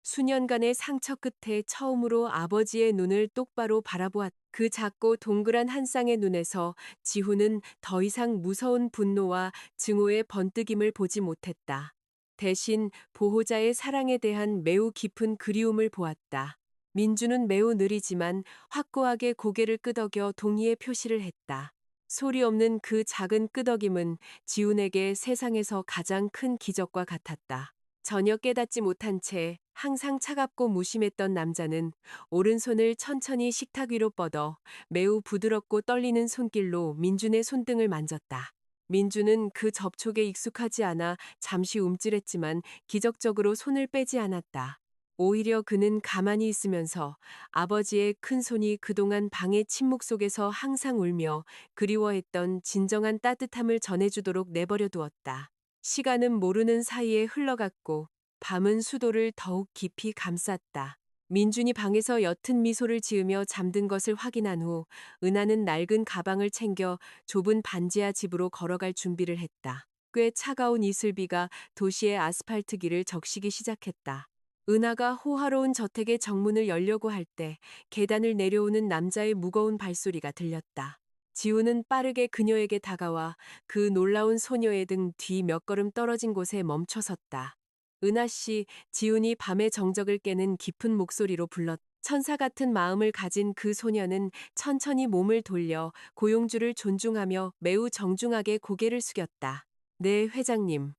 [SPEAKER 1] 수년간의 상처 끝에 처음으로 아버지의 눈을 똑바로 바라보았다. 그 작고 동그란 한 쌍의 눈에서 지훈은 더 이상 무서운 분노와 증오의 번뜩임을 보지 못했다. 대신 보호자의 사랑에 대한 매우 깊은 그리움을 보았다. 민주는 매우 느리지만 확고하게 고개를 끄덕여 동의의 표시를 했다. 소리 없는 그 작은 끄덕임은 지훈에게 세상에서 가장 큰 기적과 같았다. 전혀 깨닫지 못한 채 항상 차갑고 무심했던 남자는 오른손을 천천히 식탁 위로 뻗어 매우 부드럽고 떨리는 손길로 민준의 손등을 만졌다. 민주는 그 접촉에 익숙하지 않아 잠시 움찔했지만 기적적으로 손을 빼지 않았다. 오히려 그는 가만히 있으면서 아버지의 큰 손이 그동안 방의 침묵 속에서 항상 울며 그리워했던 진정한 따뜻함을 전해주도록 내버려 두었다. 시간은 모르는 사이에 흘러갔고 밤은 수도를 더욱 깊이 감쌌다. 민준이 방에서 옅은 미소를 지으며 잠든 것을 확인한 후 은하는 낡은 가방을 챙겨 좁은 반지하 집으로 걸어갈 준비를 했다. 꽤 차가운 이슬비가 도시의 아스팔트 길을 적시기 시작했다. 은하가 호화로운 저택의 정문을 열려고 할 때 계단을 내려오는 남자의 무거운 발소리가 들렸다. 지우는 빠르게 그녀에게 다가와 그 놀라운 소녀의 등 뒤 몇 걸음 떨어진 곳에 멈춰섰다. 은하 씨, 지훈이 밤의 정적을 깨는 깊은 목소리로 불렀. 천사 같은 마음을 가진 그 소녀는 천천히 몸을 돌려 고용주를 존중하며 매우 정중하게 고개를 숙였다. 네, 회장님.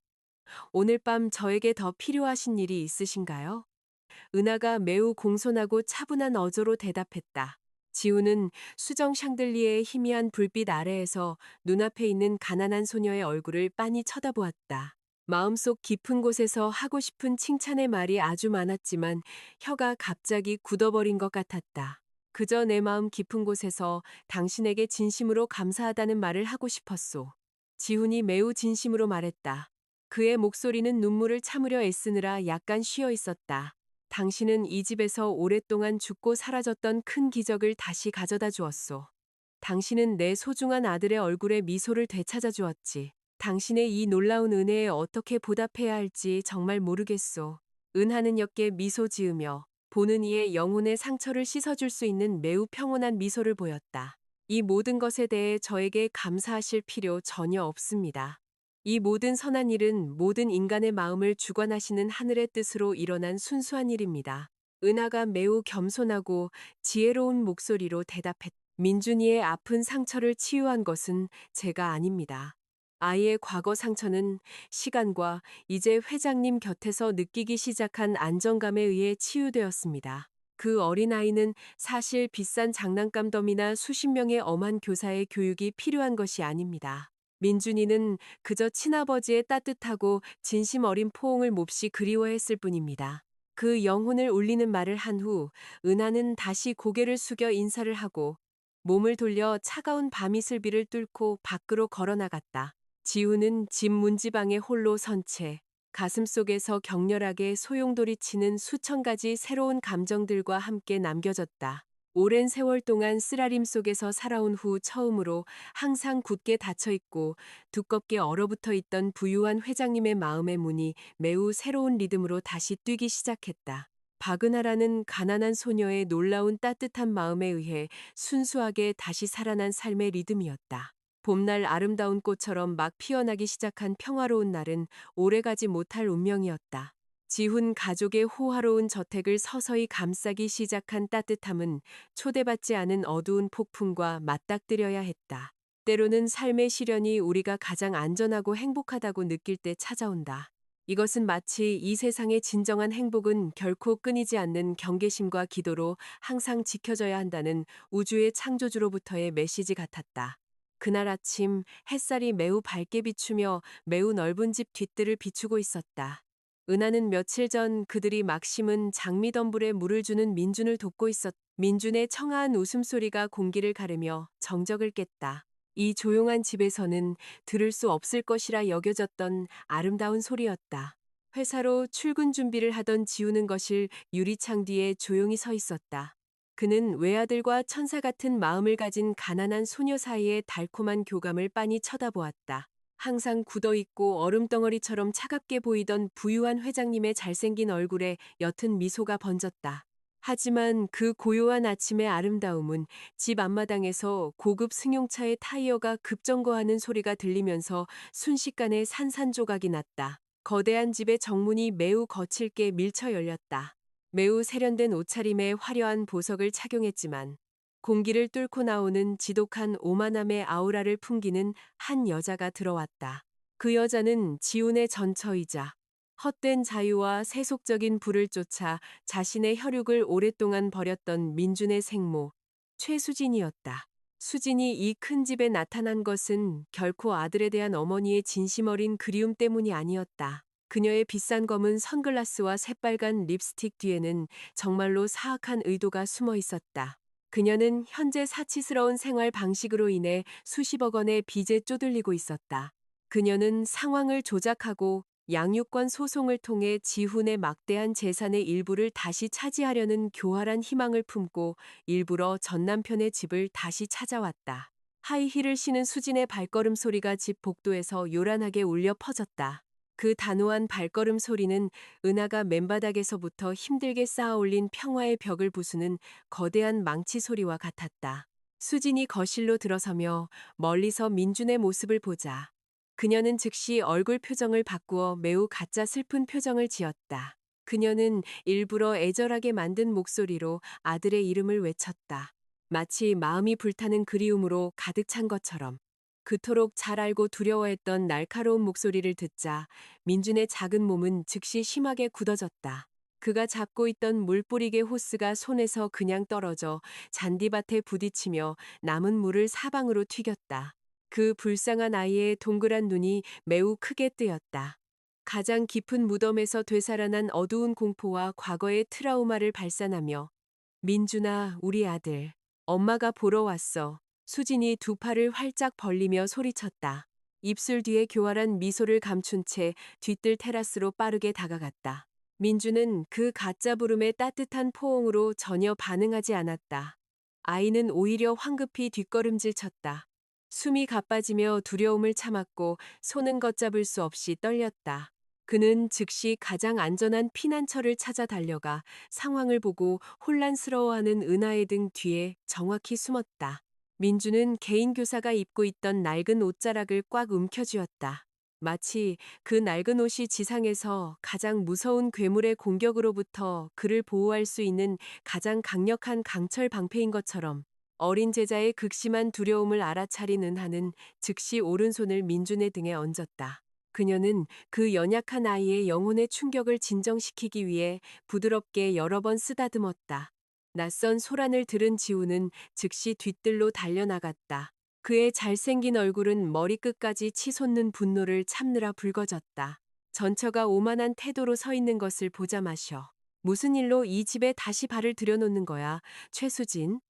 [SPEAKER 1] 오늘 밤 저에게 더 필요하신 일이 있으신가요? 은하가 매우 공손하고 차분한 어조로 대답했다. 지우는 수정 샹들리에의 희미한 불빛 아래에서 눈앞에 있는 가난한 소녀의 얼굴을 빤히 쳐다보았다. 마음속 깊은 곳에서 하고 싶은 칭찬의 말이 아주 많았지만 혀가 갑자기 굳어버린 것 같았다. 그저 내 마음 깊은 곳에서 당신에게 진심으로 감사하다는 말을 하고 싶었소. 지훈이 매우 진심으로 말했다. 그의 목소리는 눈물을 참으려 애쓰느라 약간 쉬어 있었다. 당신은 이 집에서 오랫동안 죽고 사라졌던 큰 기적을 다시 가져다 주었소. 당신은 내 소중한 아들의 얼굴에 미소를 되찾아 주었지. 당신의 이 놀라운 은혜에 어떻게 보답해야 할지 정말 모르겠소. 은하는 옅게 미소 지으며 보는 이의 영혼의 상처를 씻어줄 수 있는 매우 평온한 미소를 보였다. 이 모든 것에 대해 저에게 감사하실 필요 전혀 없습니다. 이 모든 선한 일은 모든 인간의 마음을 주관하시는 하늘의 뜻으로 일어난 순수한 일입니다. 은하가 매우 겸손하고 지혜로운 목소리로 대답했다. 민준이의 아픈 상처를 치유한 것은 제가 아닙니다. 아이의 과거 상처는 시간과 이제 회장님 곁에서 느끼기 시작한 안정감에 의해 치유되었습니다. 그 어린아이는 사실 비싼 장난감 더미나 수십 명의 엄한 교사의 교육이 필요한 것이 아닙니다. 민준이는 그저 친아버지의 따뜻하고 진심 어린 포옹을 몹시 그리워했을 뿐입니다. 그 영혼을 울리는 말을 한 후 은하는 다시 고개를 숙여 인사를 하고 몸을 돌려 차가운 밤이슬비를 뚫고 밖으로 걸어나갔다. 지우는 집 문지방에 홀로 선 채 가슴속에서 격렬하게 소용돌이치는 수천 가지 새로운 감정들과 함께 남겨졌다. 오랜 세월 동안 쓰라림 속에서 살아온 후 처음으로 항상 굳게 닫혀있고 두껍게 얼어붙어 있던 부유한 회장님의 마음의 문이 매우 새로운 리듬으로 다시 뛰기 시작했다. 박은하라는 가난한 소녀의 놀라운 따뜻한 마음에 의해 순수하게 다시 살아난 삶의 리듬이었다. 봄날 아름다운 꽃처럼 막 피어나기 시작한 평화로운 날은 오래가지 못할 운명이었다. 지훈 가족의 호화로운 저택을 서서히 감싸기 시작한 따뜻함은 초대받지 않은 어두운 폭풍과 맞닥뜨려야 했다. 때로는 삶의 시련이 우리가 가장 안전하고 행복하다고 느낄 때 찾아온다. 이것은 마치 이 세상의 진정한 행복은 결코 끊이지 않는 경계심과 기도로 항상 지켜져야 한다는 우주의 창조주로부터의 메시지 같았다. 그날 아침 햇살이 매우 밝게 비추며 매우 넓은 집 뒷뜰을 비추고 있었다. 은하는 며칠 전 그들이 막 심은 장미덤불에 물을 주는 민준을 돕고 있었다. 민준의 청아한 웃음소리가 공기를 가르며 정적을 깼다. 이 조용한 집에서는 들을 수 없을 것이라 여겨졌던 아름다운 소리였다. 회사로 출근 준비를 하던 지우는 거실 유리창 뒤에 조용히 서 있었다. 그는 외아들과 천사 같은 마음을 가진 가난한 소녀 사이의 달콤한 교감을 빤히 쳐다보았다. 항상 굳어있고 얼음덩어리처럼 차갑게 보이던 부유한 회장님의 잘생긴 얼굴에 옅은 미소가 번졌다. 하지만 그 고요한 아침의 아름다움은 집 앞마당에서 고급 승용차의 타이어가 급정거하는 소리가 들리면서 순식간에 산산조각이 났다. 거대한 집의 정문이 매우 거칠게 밀쳐 열렸다. 매우 세련된 옷차림에 화려한 보석을 착용했지만 공기를 뚫고 나오는 지독한 오만함의 아우라를 풍기는 한 여자가 들어왔다. 그 여자는 지훈의 전처이자 헛된 자유와 세속적인 부를 쫓아 자신의 혈육을 오랫동안 버렸던 민준의 생모, 최수진이었다. 수진이 이 큰 집에 나타난 것은 결코 아들에 대한 어머니의 진심 어린 그리움 때문이 아니었다. 그녀의 비싼 검은 선글라스와 새빨간 립스틱 뒤에는 정말로 사악한 의도가 숨어 있었다. 그녀는 현재 사치스러운 생활 방식으로 인해 수십억 원의 빚에 쪼들리고 있었다. 그녀는 상황을 조작하고 양육권 소송을 통해 지훈의 막대한 재산의 일부를 다시 차지하려는 교활한 희망을 품고 일부러 전 남편의 집을 다시 찾아왔다. 하이힐을 신은 수진의 발걸음 소리가 집 복도에서 요란하게 울려 퍼졌다. 그 단호한 발걸음 소리는 은하가 맨바닥에서부터 힘들게 쌓아올린 평화의 벽을 부수는 거대한 망치 소리와 같았다. 수진이 거실로 들어서며 멀리서 민준의 모습을 보자 그녀는 즉시 얼굴 표정을 바꾸어 매우 가짜 슬픈 표정을 지었다. 그녀는 일부러 애절하게 만든 목소리로 아들의 이름을 외쳤다. 마치 마음이 불타는 그리움으로 가득 찬 것처럼. 그토록 잘 알고 두려워했던 날카로운 목소리를 듣자 민준의 작은 몸은 즉시 심하게 굳어졌다. 그가 잡고 있던 물뿌리개 호스가 손에서 그냥 떨어져 잔디밭에 부딪히며 남은 물을 사방으로 튀겼다. 그 불쌍한 아이의 동그란 눈이 매우 크게 뜨였다. 가장 깊은 무덤에서 되살아난 어두운 공포와 과거의 트라우마를 발산하며 민준아, 우리 아들. 엄마가 보러 왔어. 수진이 두 팔을 활짝 벌리며 소리쳤다. 입술 뒤에 교활한 미소를 감춘 채 뒤뜰 테라스로 빠르게 다가갔다. 민준은 그 가짜 부름의 따뜻한 포옹으로 전혀 반응하지 않았다. 아이는 오히려 황급히 뒷걸음질 쳤다. 숨이 가빠지며 두려움을 참았고 손은 걷잡을 수 없이 떨렸다. 그는 즉시 가장 안전한 피난처를 찾아 달려가 상황을 보고 혼란스러워하는 은하의 등 뒤에 정확히 숨었다. 민주는 개인 교사가 입고 있던 낡은 옷자락을 꽉 움켜쥐었다. 마치 그 낡은 옷이 지상에서 가장 무서운 괴물의 공격으로부터 그를 보호할 수 있는 가장 강력한 강철 방패인 것처럼 어린 제자의 극심한 두려움을 알아차린 은하는 즉시 오른손을 민준의 등에 얹었다. 그녀는 그 연약한 아이의 영혼의 충격을 진정시키기 위해 부드럽게 여러 번 쓰다듬었다. 낯선 소란을 들은 지우는 즉시 뒤뜰로 달려나갔다. 그의 잘생긴 얼굴은 머리끝까지 치솟는 분노를 참느라 붉어졌다. 전처가 오만한 태도로 서 있는 것을 보자 마셔. 무슨 일로 이 집에 다시 발을 들여놓는 거야, 최수진?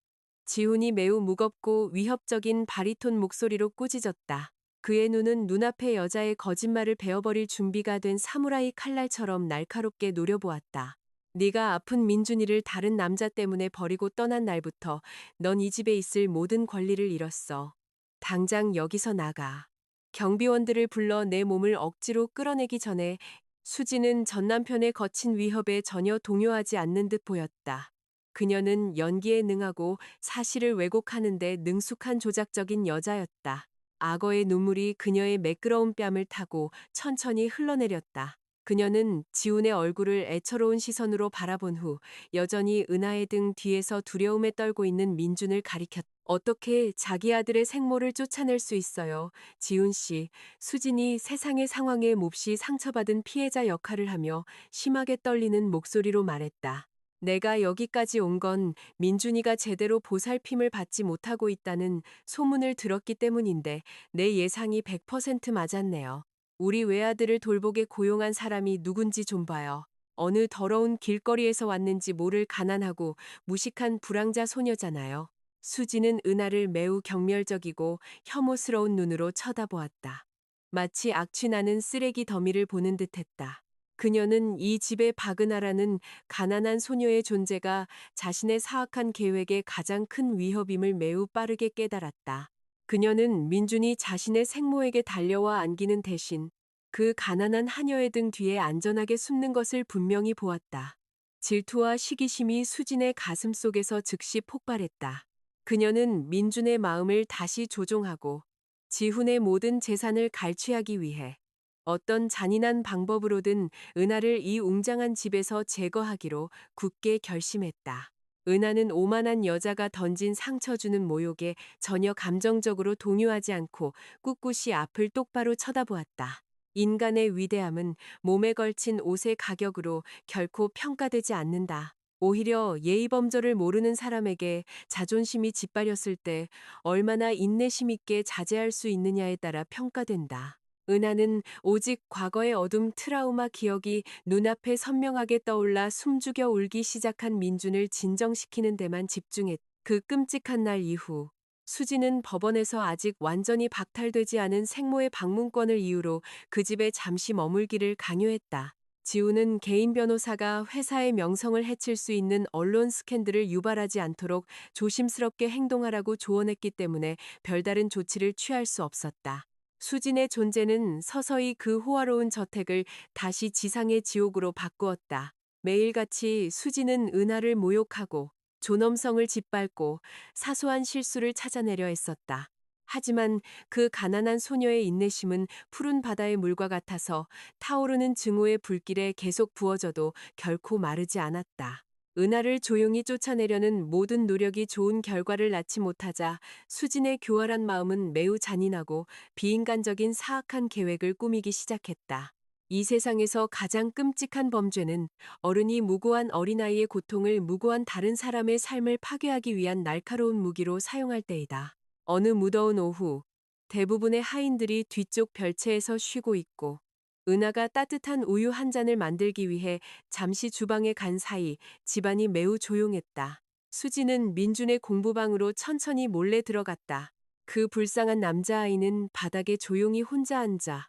[SPEAKER 1] 지훈이 매우 무겁고 위협적인 바리톤 목소리로 꾸짖었다. 그의 눈은 눈앞의 여자의 거짓말을 베어버릴 준비가 된 사무라이 칼날처럼 날카롭게 노려보았다. 네가 아픈 민준이를 다른 남자 때문에 버리고 떠난 날부터 넌 이 집에 있을 모든 권리를 잃었어. 당장 여기서 나가. 경비원들을 불러 내 몸을 억지로 끌어내기 전에 수지는 전 남편의 거친 위협에 전혀 동요하지 않는 듯 보였다. 그녀는 연기에 능하고 사실을 왜곡하는 데 능숙한 조작적인 여자였다. 악어의 눈물이 그녀의 매끄러운 뺨을 타고 천천히 흘러내렸다. 그녀는 지훈의 얼굴을 애처로운 시선으로 바라본 후 여전히 은하의 등 뒤에서 두려움에 떨고 있는 민준을 가리켰다. 어떻게 자기 아들의 생모를 쫓아낼 수 있어요? 지훈 씨, 수진이 세상의 상황에 몹시 상처받은 피해자 역할을 하며 심하게 떨리는 목소리로 말했다. 내가 여기까지 온 건 민준이가 제대로 보살핌을 받지 못하고 있다는 소문을 들었기 때문인데 내 예상이 100% 맞았네요. 우리 외아들을 돌보게 고용한 사람이 누군지 좀 봐요. 어느 더러운 길거리에서 왔는지 모를 가난하고 무식한 불황자 소녀잖아요. 수지는 은하를 매우 경멸적이고 혐오스러운 눈으로 쳐다보았다. 마치 악취나는 쓰레기 더미를 보는 듯했다. 그녀는 이 집의 박은하라는 가난한 소녀의 존재가 자신의 사악한 계획의 가장 큰 위협임을 매우 빠르게 깨달았다. 그녀는 민준이 자신의 생모에게 달려와 안기는 대신 그 가난한 하녀의 등 뒤에 안전하게 숨는 것을 분명히 보았다. 질투와 시기심이 수진의 가슴 속에서 즉시 폭발했다. 그녀는 민준의 마음을 다시 조종하고 지훈의 모든 재산을 갈취하기 위해 어떤 잔인한 방법으로든 은하를 이 웅장한 집에서 제거하기로 굳게 결심했다. 은하는 오만한 여자가 던진 상처 주는 모욕에 전혀 감정적으로 동요하지 않고 꿋꿋이 앞을 똑바로 쳐다보았다. 인간의 위대함은 몸에 걸친 옷의 가격으로 결코 평가되지 않는다. 오히려 예의범절을 모르는 사람에게 자존심이 짓밟혔을 때 얼마나 인내심 있게 자제할 수 있느냐에 따라 평가된다. 은하는 오직 과거의 어둠 트라우마 기억이 눈앞에 선명하게 떠올라 숨죽여 울기 시작한 민준을 진정시키는 데만 집중했다. 그 끔찍한 날 이후 수지는 법원에서 아직 완전히 박탈되지 않은 생모의 방문권을 이유로 그 집에 잠시 머물기를 강요했다. 지우는 개인 변호사가 회사의 명성을 해칠 수 있는 언론 스캔들을 유발하지 않도록 조심스럽게 행동하라고 조언했기 때문에 별다른 조치를 취할 수 없었다. 수진의 존재는 서서히 그 호화로운 저택을 다시 지상의 지옥으로 바꾸었다. 매일같이 수진은 은하를 모욕하고 존엄성을 짓밟고 사소한 실수를 찾아내려 했었다. 하지만 그 가난한 소녀의 인내심은 푸른 바다의 물과 같아서 타오르는 증오의 불길에 계속 부어져도 결코 마르지 않았다. 은하를 조용히 쫓아내려는 모든 노력이 좋은 결과를 낳지 못하자 수진의 교활한 마음은 매우 잔인하고 비인간적인 사악한 계획을 꾸미기 시작했다. 이 세상에서 가장 끔찍한 범죄는 어른이 무고한 어린아이의 고통을 무고한 다른 사람의 삶을 파괴하기 위한 날카로운 무기로 사용할 때이다. 어느 무더운 오후, 대부분의 하인들이 뒤쪽 별채에서 쉬고 있고, 은하가 따뜻한 우유 한 잔을 만들기 위해 잠시 주방에 간 사이 집안이 매우 조용했다. 수지는 민준의 공부방으로 천천히 몰래 들어갔다. 그 불쌍한 남자아이는 바닥에 조용히 혼자 앉아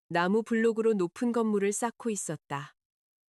[SPEAKER 1] 나무 블록으로 높은 건물을 쌓고 있었다.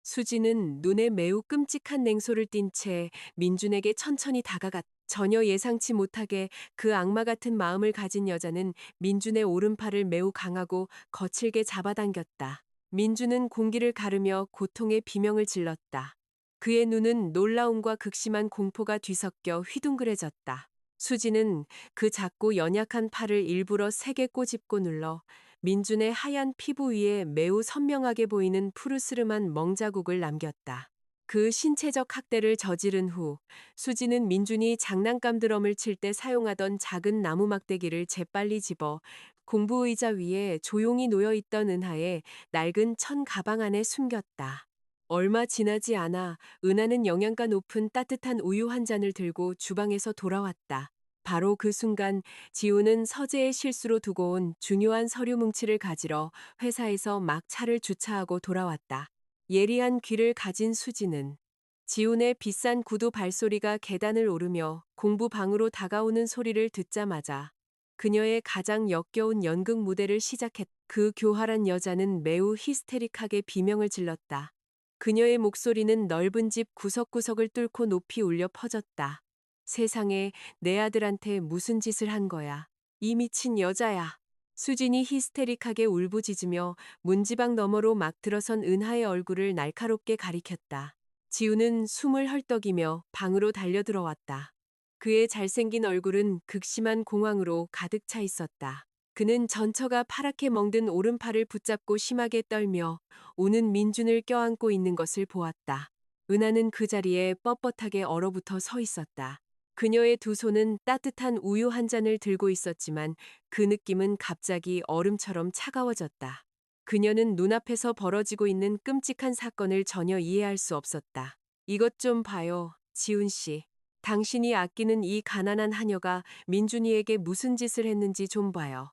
[SPEAKER 1] 수지는 눈에 매우 끔찍한 냉소를 띤 채 민준에게 천천히 다가갔다. 전혀 예상치 못하게 그 악마 같은 마음을 가진 여자는 민준의 오른팔을 매우 강하고 거칠게 잡아당겼다. 민준은 공기를 가르며 고통의 비명을 질렀다. 그의 눈은 놀라움과 극심한 공포가 뒤섞여 휘둥그레졌다. 수지는 그 작고 연약한 팔을 일부러 세게 꼬집고 눌러 민준의 하얀 피부 위에 매우 선명하게 보이는 푸르스름한 멍자국을 남겼다. 그 신체적 학대를 저지른 후 수지는 민준이 장난감 드럼을 칠 때 사용하던 작은 나무 막대기를 재빨리 집어 공부 의자 위에 조용히 놓여 있던 은하의 낡은 천 가방 안에 숨겼다. 얼마 지나지 않아 은하는 영양가 높은 따뜻한 우유 한 잔을 들고 주방에서 돌아왔다. 바로 그 순간 지우는 서재에 실수로 두고 온 중요한 서류 뭉치를 가지러 회사에서 막 차를 주차하고 돌아왔다. 예리한 귀를 가진 수지는 지훈의 비싼 구두 발소리가 계단을 오르며 공부방으로 다가오는 소리를 듣자마자 그녀의 가장 역겨운 연극 무대를 시작했다. 그 교활한 여자는 매우 히스테릭하게 비명을 질렀다. 그녀의 목소리는 넓은 집 구석구석을 뚫고 높이 울려 퍼졌다. 세상에, 내 아들한테 무슨 짓을 한 거야. 이 미친 여자야. 수진이 히스테릭하게 울부짖으며 문지방 너머로 막 들어선 은하의 얼굴을 날카롭게 가리켰다. 지우는 숨을 헐떡이며 방으로 달려들어왔다. 그의 잘생긴 얼굴은 극심한 공황으로 가득 차 있었다. 그는 전처가 파랗게 멍든 오른팔을 붙잡고 심하게 떨며 우는 민준을 껴안고 있는 것을 보았다. 은하는 그 자리에 뻣뻣하게 얼어붙어 서 있었다. 그녀의 두 손은 따뜻한 우유 한 잔을 들고 있었지만 그 느낌은 갑자기 얼음처럼 차가워졌다. 그녀는 눈앞에서 벌어지고 있는 끔찍한 사건을 전혀 이해할 수 없었다. 이것 좀 봐요, 지훈 씨. 당신이 아끼는 이 가난한 하녀가 민준이에게 무슨 짓을 했는지 좀 봐요.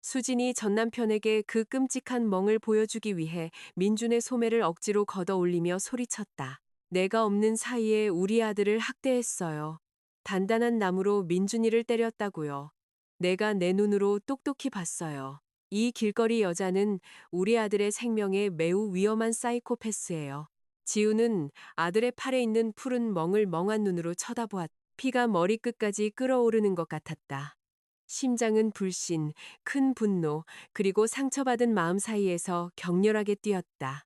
[SPEAKER 1] 수진이 전 남편에게 그 끔찍한 멍을 보여주기 위해 민준의 소매를 억지로 걷어 올리며 소리쳤다. 내가 없는 사이에 우리 아들을 학대했어요. 단단한 나무로 민준이를 때렸다고요. 내가 내 눈으로 똑똑히 봤어요. 이 길거리 여자는 우리 아들의 생명에 매우 위험한 사이코패스예요. 지우는 아들의 팔에 있는 푸른 멍을 멍한 눈으로 쳐다보았다. 피가 머리끝까지 끓어오르는 것 같았다. 심장은 불신, 큰 분노, 그리고 상처받은 마음 사이에서 격렬하게 뛰었다.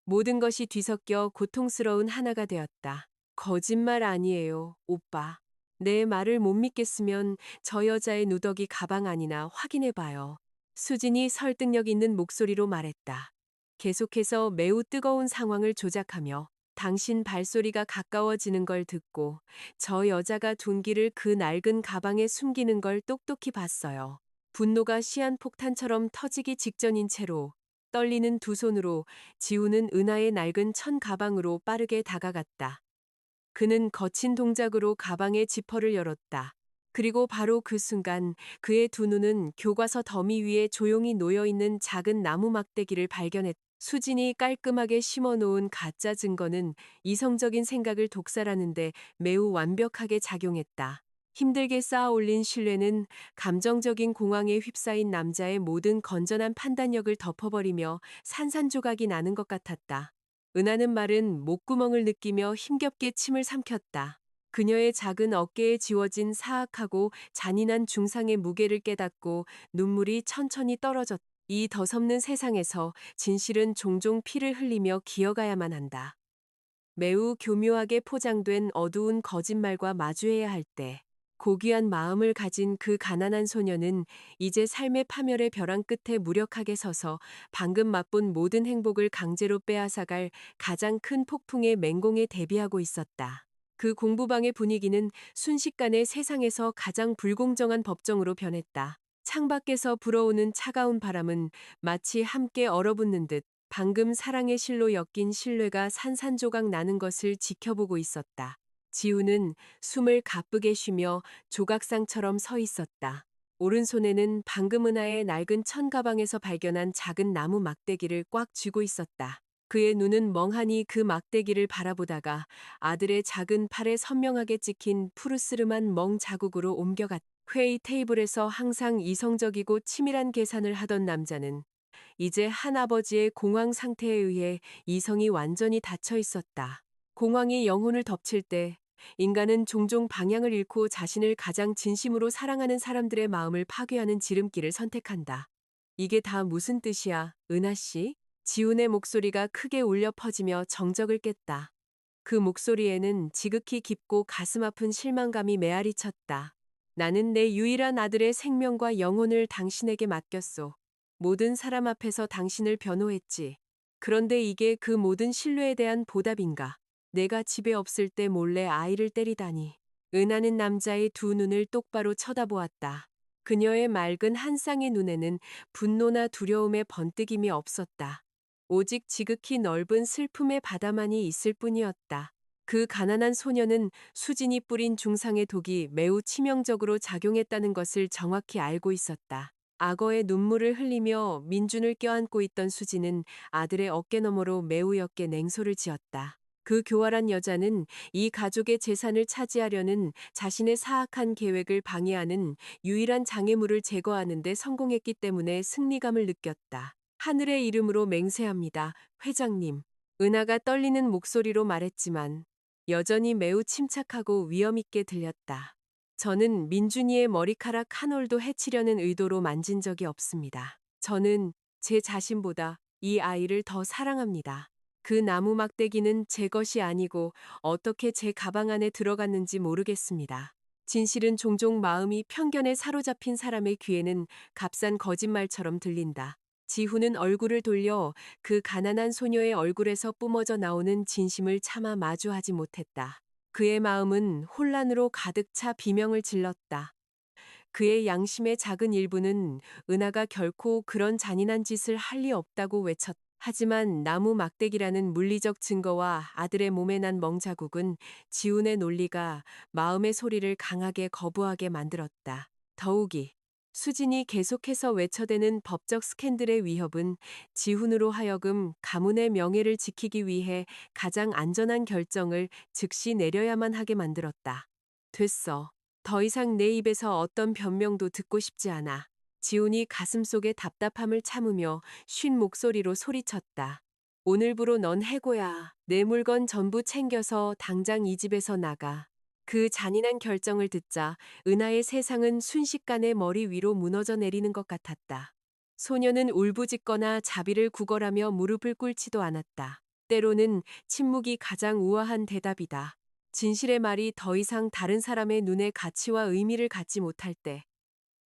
[SPEAKER 1] 모든 것이 뒤섞여 고통스러운 하나가 되었다. 거짓말 아니에요, 오빠. 내 말을 못 믿겠으면 저 여자의 누더기 가방 안이나 확인해봐요. 수진이 설득력 있는 목소리로 말했다. 계속해서 매우 뜨거운 상황을 조작하며 당신 발소리가 가까워지는 걸 듣고 저 여자가 둔기를 그 낡은 가방에 숨기는 걸 똑똑히 봤어요. 분노가 시한폭탄처럼 터지기 직전인 채로 떨리는 두 손으로 지우는 은하의 낡은 천 가방으로 빠르게 다가갔다. 그는 거친 동작으로 가방의 지퍼를 열었다. 그리고 바로 그 순간 그의 두 눈은 교과서 더미 위에 조용히 놓여있는 작은 나무 막대기를 발견했다. 수진이 깔끔하게 심어놓은 가짜 증거는 이성적인 생각을 독살하는데 매우 완벽하게 작용했다. 힘들게 쌓아 올린 신뢰는 감정적인 공황에 휩싸인 남자의 모든 건전한 판단력을 덮어버리며 산산조각이 나는 것 같았다. 은하는 마른 목구멍을 느끼며 힘겹게 침을 삼켰다. 그녀의 작은 어깨에 지워진 사악하고 잔인한 중상의 무게를 깨닫고 눈물이 천천히 떨어졌다. 이 더섭는 세상에서 진실은 종종 피를 흘리며 기어가야만 한다. 매우 교묘하게 포장된 어두운 거짓말과 마주해야 할 때, 고귀한 마음을 가진 그 가난한 소녀는 이제 삶의 파멸의 벼랑 끝에 무력하게 서서 방금 맛본 모든 행복을 강제로 빼앗아갈 가장 큰 폭풍의 맹공에 대비하고 있었다. 그 공부방의 분위기는 순식간에 세상에서 가장 불공정한 법정으로 변했다. 창밖에서 불어오는 차가운 바람은 마치 함께 얼어붙는 듯 방금 사랑의 실로 엮인 신뢰가 산산조각 나는 것을 지켜보고 있었다. 지우는 숨을 가쁘게 쉬며 조각상처럼 서 있었다. 오른손에는 방금 은하의 낡은 천 가방에서 발견한 작은 나무 막대기를 꽉 쥐고 있었다. 그의 눈은 멍하니 그 막대기를 바라보다가 아들의 작은 팔에 선명하게 찍힌 푸르스름한 멍 자국으로 옮겨갔다. 회의 테이블에서 항상 이성적이고 치밀한 계산을 하던 남자는 이제 한 아버지의 공황 상태에 의해 이성이 완전히 닫혀 있었다. 공황이 영혼을 덮칠 때 인간은 종종 방향을 잃고 자신을 가장 진심으로 사랑하는 사람들의 마음을 파괴하는 지름길을 선택한다. 이게 다 무슨 뜻이야, 은하 씨? 지훈의 목소리가 크게 울려 퍼지며 정적을 깼다. 그 목소리에는 지극히 깊고 가슴 아픈 실망감이 메아리 쳤다. 나는 내 유일한 아들의 생명과 영혼을 당신에게 맡겼소. 모든 사람 앞에서 당신을 변호했지. 그런데 이게 그 모든 신뢰에 대한 보답인가? 내가 집에 없을 때 몰래 아이를 때리다니. 은하는 남자의 두 눈을 똑바로 쳐다보았다. 그녀의 맑은 한 쌍의 눈에는 분노나 두려움의 번뜩임이 없었다. 오직 지극히 넓은 슬픔의 바다만이 있을 뿐이었다. 그 가난한 소녀는 수진이 뿌린 중상의 독이 매우 치명적으로 작용했다는 것을 정확히 알고 있었다. 악어의 눈물을 흘리며 민준을 껴안고 있던 수진은 아들의 어깨너머로 매우 옅게 냉소를 지었다. 그 교활한 여자는 이 가족의 재산을 차지하려는 자신의 사악한 계획을 방해하는 유일한 장애물을 제거하는 데 성공했기 때문에 승리감을 느꼈다. 하늘의 이름으로 맹세합니다, 회장님. 은하가 떨리는 목소리로 말했지만 여전히 매우 침착하고 위엄있게 들렸다. 저는 민준이의 머리카락 한 올도 해치려는 의도로 만진 적이 없습니다. 저는 제 자신보다 이 아이를 더 사랑합니다. 그 나무 막대기는 제 것이 아니고 어떻게 제 가방 안에 들어갔는지 모르겠습니다. 진실은 종종 마음이 편견에 사로잡힌 사람의 귀에는 값싼 거짓말처럼 들린다. 지훈은 얼굴을 돌려 그 가난한 소녀의 얼굴에서 뿜어져 나오는 진심을 차마 마주하지 못했다. 그의 마음은 혼란으로 가득 차 비명을 질렀다. 그의 양심의 작은 일부는 은하가 결코 그런 잔인한 짓을 할 리 없다고 외쳤다. 하지만 나무 막대기라는 물리적 증거와 아들의 몸에 난 멍자국은 지훈의 논리가 마음의 소리를 강하게 거부하게 만들었다. 더욱이 수진이 계속해서 외쳐대는 법적 스캔들의 위협은 지훈으로 하여금 가문의 명예를 지키기 위해 가장 안전한 결정을 즉시 내려야만 하게 만들었다. 됐어. 더 이상 내 입에서 어떤 변명도 듣고 싶지 않아. 지훈이 가슴속의 답답함을 참으며 쉰 목소리로 소리쳤다. 오늘부로 넌 해고야. 내 물건 전부 챙겨서 당장 이 집에서 나가. 그 잔인한 결정을 듣자 은하의 세상은 순식간에 머리 위로 무너져 내리는 것 같았다. 소녀는 울부짖거나 자비를 구걸하며 무릎을 꿇지도 않았다. 때로는 침묵이 가장 우아한 대답이다. 진실의 말이 더 이상 다른 사람의 눈에 가치와 의미를 갖지 못할 때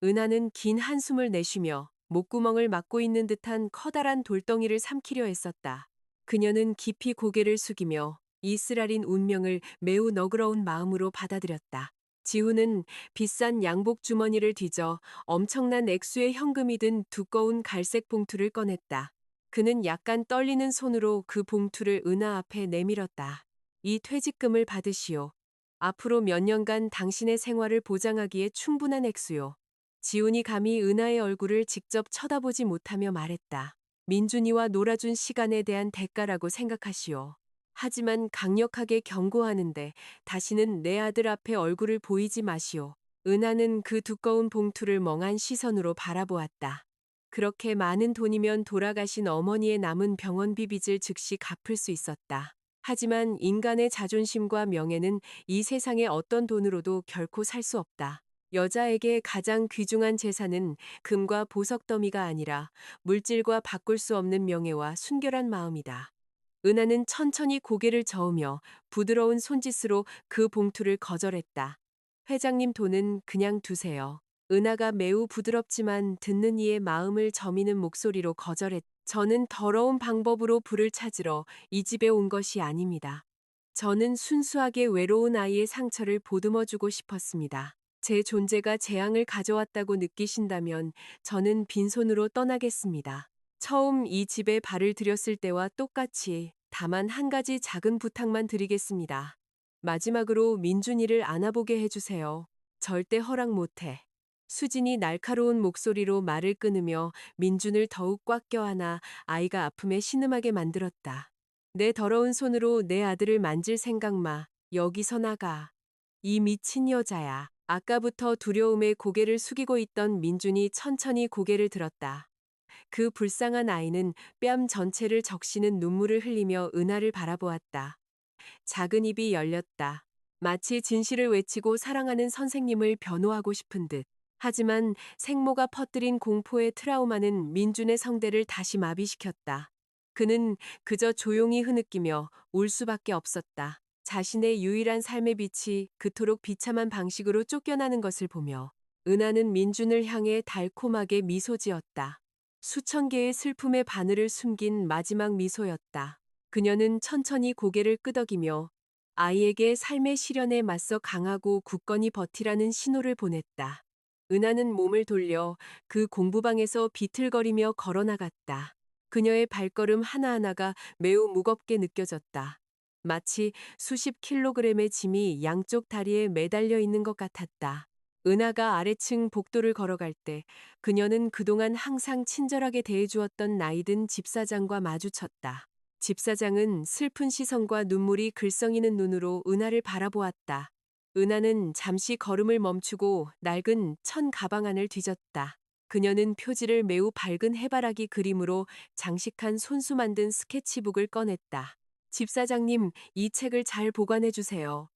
[SPEAKER 1] 은하는 긴 한숨을 내쉬며 목구멍을 막고 있는 듯한 커다란 돌덩이를 삼키려 했었다. 그녀는 깊이 고개를 숙이며 이 쓰라린 운명을 매우 너그러운 마음으로 받아들였다. 지훈은 비싼 양복 주머니를 뒤져 엄청난 액수의 현금이 든 두꺼운 갈색 봉투를 꺼냈다. 그는 약간 떨리는 손으로 그 봉투를 은하 앞에 내밀었다. 이 퇴직금을 받으시오. 앞으로 몇 년간 당신의 생활을 보장하기에 충분한 액수요. 지훈이 감히 은하의 얼굴을 직접 쳐다보지 못하며 말했다. 민준이와 놀아준 시간에 대한 대가라고 생각하시오. 하지만 강력하게 경고하는데 다시는 내 아들 앞에 얼굴을 보이지 마시오. 은하는 그 두꺼운 봉투를 멍한 시선으로 바라보았다. 그렇게 많은 돈이면 돌아가신 어머니의 남은 병원비 빚을 즉시 갚을 수 있었다. 하지만 인간의 자존심과 명예는 이 세상의 어떤 돈으로도 결코 살 수 없다. 여자에게 가장 귀중한 재산은 금과 보석 더미가 아니라 물질과 바꿀 수 없는 명예와 순결한 마음이다. 은하는 천천히 고개를 저으며 부드러운 손짓으로 그 봉투를 거절했다. 회장님 돈은 그냥 두세요. 은하가 매우 부드럽지만 듣는 이의 마음을 저미는 목소리로 거절했다. 저는 더러운 방법으로 부를 찾으러 이 집에 온 것이 아닙니다. 저는 순수하게 외로운 아이의 상처를 보듬어주고 싶었습니다. 제 존재가 재앙을 가져왔다고 느끼신다면 저는 빈손으로 떠나겠습니다. 처음 이 집에 발을 들였을 때와 똑같이 다만 한 가지 작은 부탁만 드리겠습니다. 마지막으로 민준이를 안아보게 해주세요. 절대 허락 못해. 수진이 날카로운 목소리로 말을 끊으며 민준을 더욱 꽉 껴안아 아이가 아픔에 신음하게 만들었다. 내 더러운 손으로 내 아들을 만질 생각 마. 여기서 나가. 이 미친 여자야. 아까부터 두려움에 고개를 숙이고 있던 민준이 천천히 고개를 들었다. 그 불쌍한 아이는 뺨 전체를 적시는 눈물을 흘리며 은하를 바라보았다. 작은 입이 열렸다. 마치 진실을 외치고 사랑하는 선생님을 변호하고 싶은 듯. 하지만 생모가 퍼뜨린 공포의 트라우마는 민준의 성대를 다시 마비시켰다. 그는 그저 조용히 흐느끼며 울 수밖에 없었다. 자신의 유일한 삶의 빛이 그토록 비참한 방식으로 쫓겨나는 것을 보며 은하는 민준을 향해 달콤하게 미소 지었다. 수천 개의 슬픔의 바늘을 숨긴 마지막 미소였다. 그녀는 천천히 고개를 끄덕이며 아이에게 삶의 시련에 맞서 강하고 굳건히 버티라는 신호를 보냈다. 은하는 몸을 돌려 그 공부방에서 비틀거리며 걸어나갔다. 그녀의 발걸음 하나하나가 매우 무겁게 느껴졌다. 마치 수십 킬로그램의 짐이 양쪽 다리에 매달려 있는 것 같았다. 은하가 아래층 복도를 걸어갈 때 그녀는 그동안 항상 친절하게 대해주었던 나이든 집사장과 마주쳤다. 집사장은 슬픈 시선과 눈물이 글썽이는 눈으로 은하를 바라보았다. 은하는 잠시 걸음을 멈추고 낡은 천 가방 안을 뒤졌다. 그녀는 표지를 매우 밝은 해바라기 그림으로 장식한 손수 만든 스케치북을 꺼냈다. 집사장님, 이 책을 잘 보관해 주세요.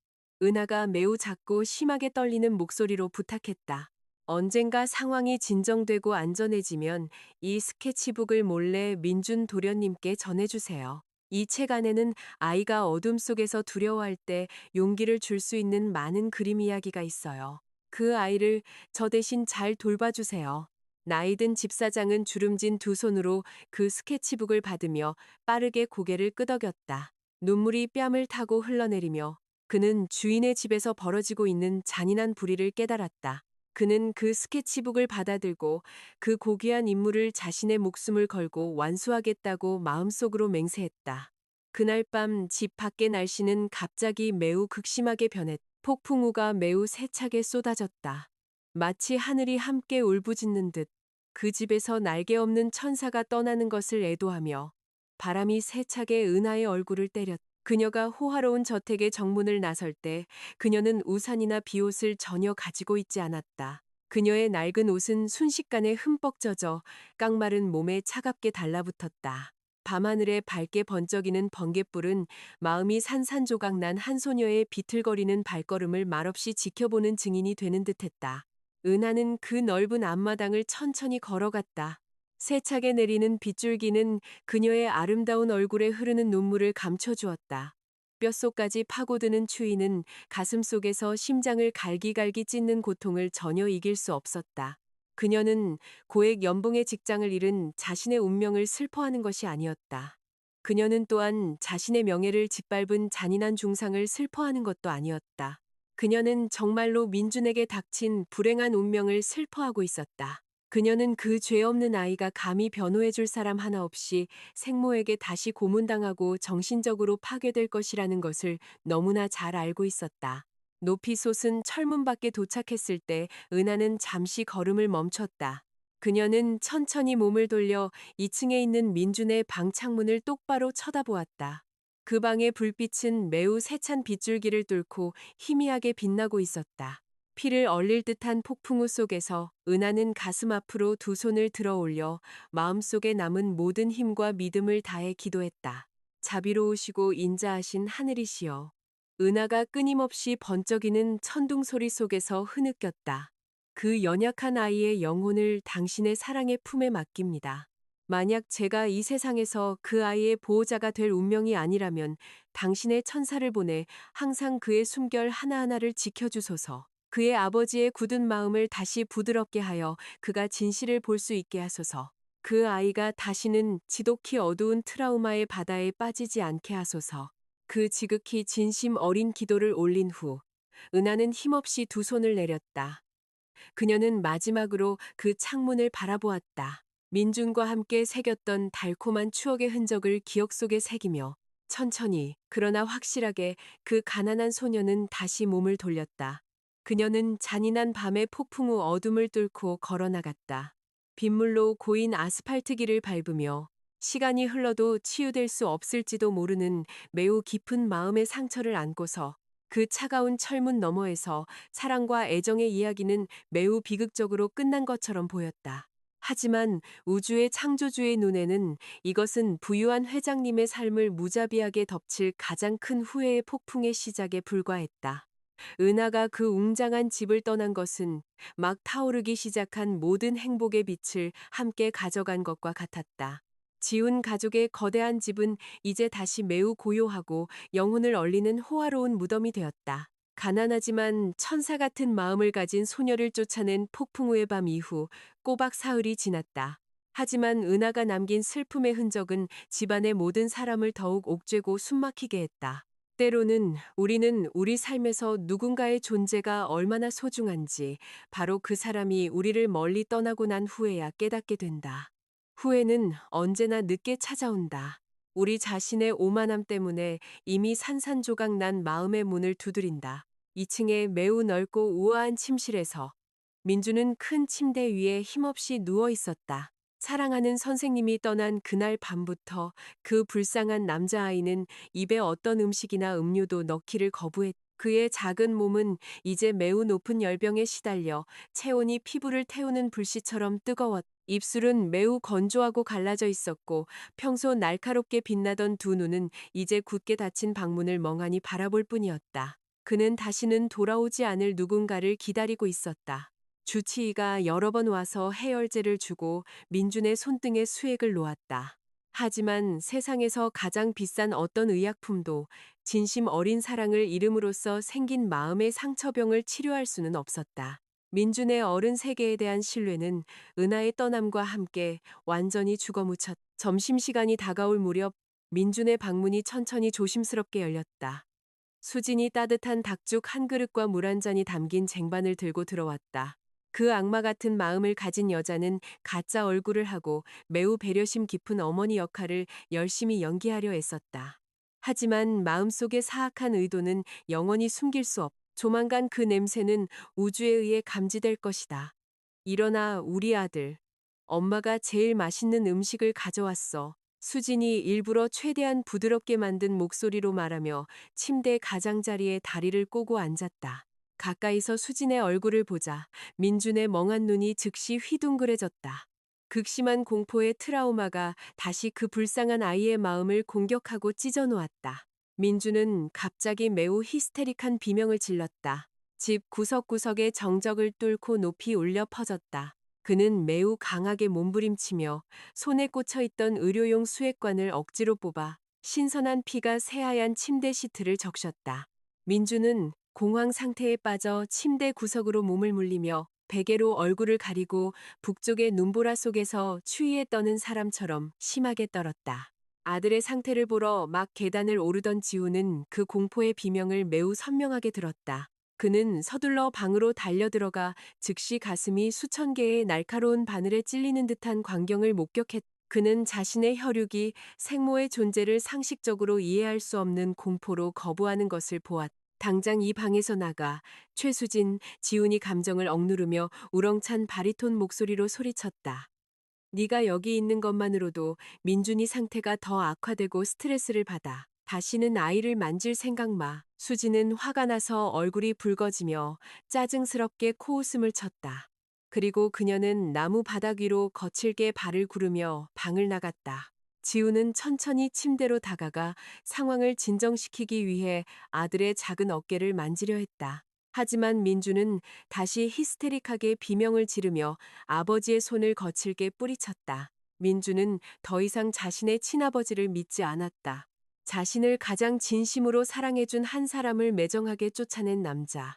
[SPEAKER 1] 은하가 매우 작고 심하게 떨리는 목소리로 부탁했다. 언젠가 상황이 진정되고 안전해지면 이 스케치북을 몰래 민준 도련님께 전해주세요. 이 책 안에는 아이가 어둠 속에서 두려워할 때 용기를 줄 수 있는 많은 그림 이야기가 있어요. 그 아이를 저 대신 잘 돌봐주세요. 나이든 집사장은 주름진 두 손으로 그 스케치북을 받으며 빠르게 고개를 끄덕였다. 눈물이 뺨을 타고 흘러내리며 그는 주인의 집에서 벌어지고 있는 잔인한 불의를 깨달았다. 그는 그 스케치북을 받아들고 그 고귀한 임무를 자신의 목숨을 걸고 완수하겠다고 마음속으로 맹세했다. 그날 밤 집 밖의 날씨는 갑자기 매우 극심하게 변했다. 폭풍우가 매우 세차게 쏟아졌다. 마치 하늘이 함께 울부짖는 듯 그 집에서 날개 없는 천사가 떠나는 것을 애도하며 바람이 세차게 은하의 얼굴을 때렸다. 그녀가 호화로운 저택의 정문을 나설 때 그녀는 우산이나 비옷을 전혀 가지고 있지 않았다. 그녀의 낡은 옷은 순식간에 흠뻑 젖어 깡마른 몸에 차갑게 달라붙었다. 밤하늘에 밝게 번쩍이는 번갯불은 마음이 산산조각난 한 소녀의 비틀거리는 발걸음을 말없이 지켜보는 증인이 되는 듯했다. 은하는 그 넓은 앞마당을 천천히 걸어갔다. 세차게 내리는 빗줄기는 그녀의 아름다운 얼굴에 흐르는 눈물을 감춰주었다. 뼛속까지 파고드는 추위는 가슴 속에서 심장을 갈기갈기 찢는 고통을 전혀 이길 수 없었다. 그녀는 고액 연봉의 직장을 잃은 자신의 운명을 슬퍼하는 것이 아니었다. 그녀는 또한 자신의 명예를 짓밟은 잔인한 중상을 슬퍼하는 것도 아니었다. 그녀는 정말로 민준에게 닥친 불행한 운명을 슬퍼하고 있었다. 그녀는 그 죄 없는 아이가 감히 변호해 줄 사람 하나 없이 생모에게 다시 고문당하고 정신적으로 파괴될 것이라는 것을 너무나 잘 알고 있었다. 높이 솟은 철문 밖에 도착했을 때 은하는 잠시 걸음을 멈췄다. 그녀는 천천히 몸을 돌려 2층에 있는 민준의 방 창문을 똑바로 쳐다보았다. 그 방의 불빛은 매우 세찬 빗줄기를 뚫고 희미하게 빛나고 있었다. 피를 얼릴 듯한 폭풍우 속에서 은하는 가슴 앞으로 두 손을 들어 올려 마음속에 남은 모든 힘과 믿음을 다해 기도했다. 자비로우시고 인자하신 하늘이시여. 은하가 끊임없이 번쩍이는 천둥 소리 속에서 흐느꼈다. 그 연약한 아이의 영혼을 당신의 사랑의 품에 맡깁니다. 만약 제가 이 세상에서 그 아이의 보호자가 될 운명이 아니라면 당신의 천사를 보내 항상 그의 숨결 하나하나를 지켜주소서. 그의 아버지의 굳은 마음을 다시 부드럽게 하여 그가 진실을 볼 수 있게 하소서. 그 아이가 다시는 지독히 어두운 트라우마의 바다에 빠지지 않게 하소서. 그 지극히 진심 어린 기도를 올린 후 은하는 힘없이 두 손을 내렸다. 그녀는 마지막으로 그 창문을 바라보았다. 민준과 함께 새겼던 달콤한 추억의 흔적을 기억 속에 새기며 천천히 그러나 확실하게 그 가난한 소녀는 다시 몸을 돌렸다. 그녀는 잔인한 밤의 폭풍우 어둠을 뚫고 걸어나갔다. 빗물로 고인 아스팔트 길을 밟으며 시간이 흘러도 치유될 수 없을지도 모르는 매우 깊은 마음의 상처를 안고서 그 차가운 철문 너머에서 사랑과 애정의 이야기는 매우 비극적으로 끝난 것처럼 보였다. 하지만 우주의 창조주의 눈에는 이것은 부유한 회장님의 삶을 무자비하게 덮칠 가장 큰 후회의 폭풍의 시작에 불과했다. 은하가 그 웅장한 집을 떠난 것은 막 타오르기 시작한 모든 행복의 빛을 함께 가져간 것과 같았다. 지운 가족의 거대한 집은 이제 다시 매우 고요하고 영혼을 얼리는 호화로운 무덤이 되었다. 가난하지만 천사 같은 마음을 가진 소녀를 쫓아낸 폭풍우의 밤 이후 꼬박 사흘이 지났다. 하지만 은하가 남긴 슬픔의 흔적은 집안의 모든 사람을 더욱 옥죄고 숨막히게 했다. 때로는 우리는 우리 삶에서 누군가의 존재가 얼마나 소중한지 바로 그 사람이 우리를 멀리 떠나고 난 후에야 깨닫게 된다. 후회는 언제나 늦게 찾아온다. 우리 자신의 오만함 때문에 이미 산산조각 난 마음의 문을 두드린다. 2층의 매우 넓고 우아한 침실에서 민주는 큰 침대 위에 힘없이 누워 있었다. 사랑하는 선생님이 떠난 그날 밤부터 그 불쌍한 남자아이는 입에 어떤 음식이나 음료도 넣기를 거부했다. 그의 작은 몸은 이제 매우 높은 열병에 시달려 체온이 피부를 태우는 불씨처럼 뜨거웠다. 입술은 매우 건조하고 갈라져 있었고 평소 날카롭게 빛나던 두 눈은 이제 굳게 닫힌 방문을 멍하니 바라볼 뿐이었다. 그는 다시는 돌아오지 않을 누군가를 기다리고 있었다. 주치의가 여러 번 와서 해열제를 주고 민준의 손등에 수액을 놓았다. 하지만 세상에서 가장 비싼 어떤 의약품도 진심 어린 사랑을 잃음으로써 생긴 마음의 상처병을 치료할 수는 없었다. 민준의 어른 세계에 대한 신뢰는 은하의 떠남과 함께 완전히 죽어묻혔. 점심시간이 다가올 무렵 민준의 방문이 천천히 조심스럽게 열렸다. 수진이 따뜻한 닭죽 한 그릇과 물 한 잔이 담긴 쟁반을 들고 들어왔다. 그 악마 같은 마음을 가진 여자는 가짜 얼굴을 하고 매우 배려심 깊은 어머니 역할을 열심히 연기하려 애썼다. 하지만 마음속의 사악한 의도는 영원히 숨길 수 없. 조만간 그 냄새는 우주에 의해 감지될 것이다. 일어나 우리 아들. 엄마가 제일 맛있는 음식을 가져왔어. 수진이 일부러 최대한 부드럽게 만든 목소리로 말하며 침대 가장자리에 다리를 꼬고 앉았다. 가까이서 수진의 얼굴을 보자 민준의 멍한 눈이 즉시 휘둥그레졌다. 극심한 공포의 트라우마가 다시 그 불쌍한 아이의 마음을 공격하고 찢어놓았다. 민준은 갑자기 매우 히스테릭한 비명을 질렀다. 집 구석구석의 정적을 뚫고 높이 울려 퍼졌다. 그는 매우 강하게 몸부림치며 손에 꽂혀있던 의료용 수액관을 억지로 뽑아 신선한 피가 새하얀 침대 시트를 적셨다. 민주는 공황 상태에 빠져 침대 구석으로 몸을 물리며 베개로 얼굴을 가리고 북쪽의 눈보라 속에서 추위에 떠는 사람처럼 심하게 떨었다. 아들의 상태를 보러 막 계단을 오르던 지우는 그 공포의 비명을 매우 선명하게 들었다. 그는 서둘러 방으로 달려들어가 즉시 가슴이 수천 개의 날카로운 바늘에 찔리는 듯한 광경을 목격했. 그는 자신의 혈육이 생모의 존재를 상식적으로 이해할 수 없는 공포로 거부하는 것을 보았다. 당장 이 방에서 나가. 최수진, 지훈이 감정을 억누르며 우렁찬 바리톤 목소리로 소리쳤다. 네가 여기 있는 것만으로도 민준이 상태가 더 악화되고 스트레스를 받아. 다시는 아이를 만질 생각 마. 수지는 화가 나서 얼굴이 붉어지며 짜증스럽게 코웃음을 쳤다. 그리고 그녀는 나무 바닥 위로 거칠게 발을 구르며 방을 나갔다. 지우는 천천히 침대로 다가가 상황을 진정시키기 위해 아들의 작은 어깨를 만지려 했다. 하지만 민주는 다시 히스테릭하게 비명을 지르며 아버지의 손을 거칠게 뿌리쳤다. 민주는 더 이상 자신의 친아버지를 믿지 않았다. 자신을 가장 진심으로 사랑해준 한 사람을 매정하게 쫓아낸 남자.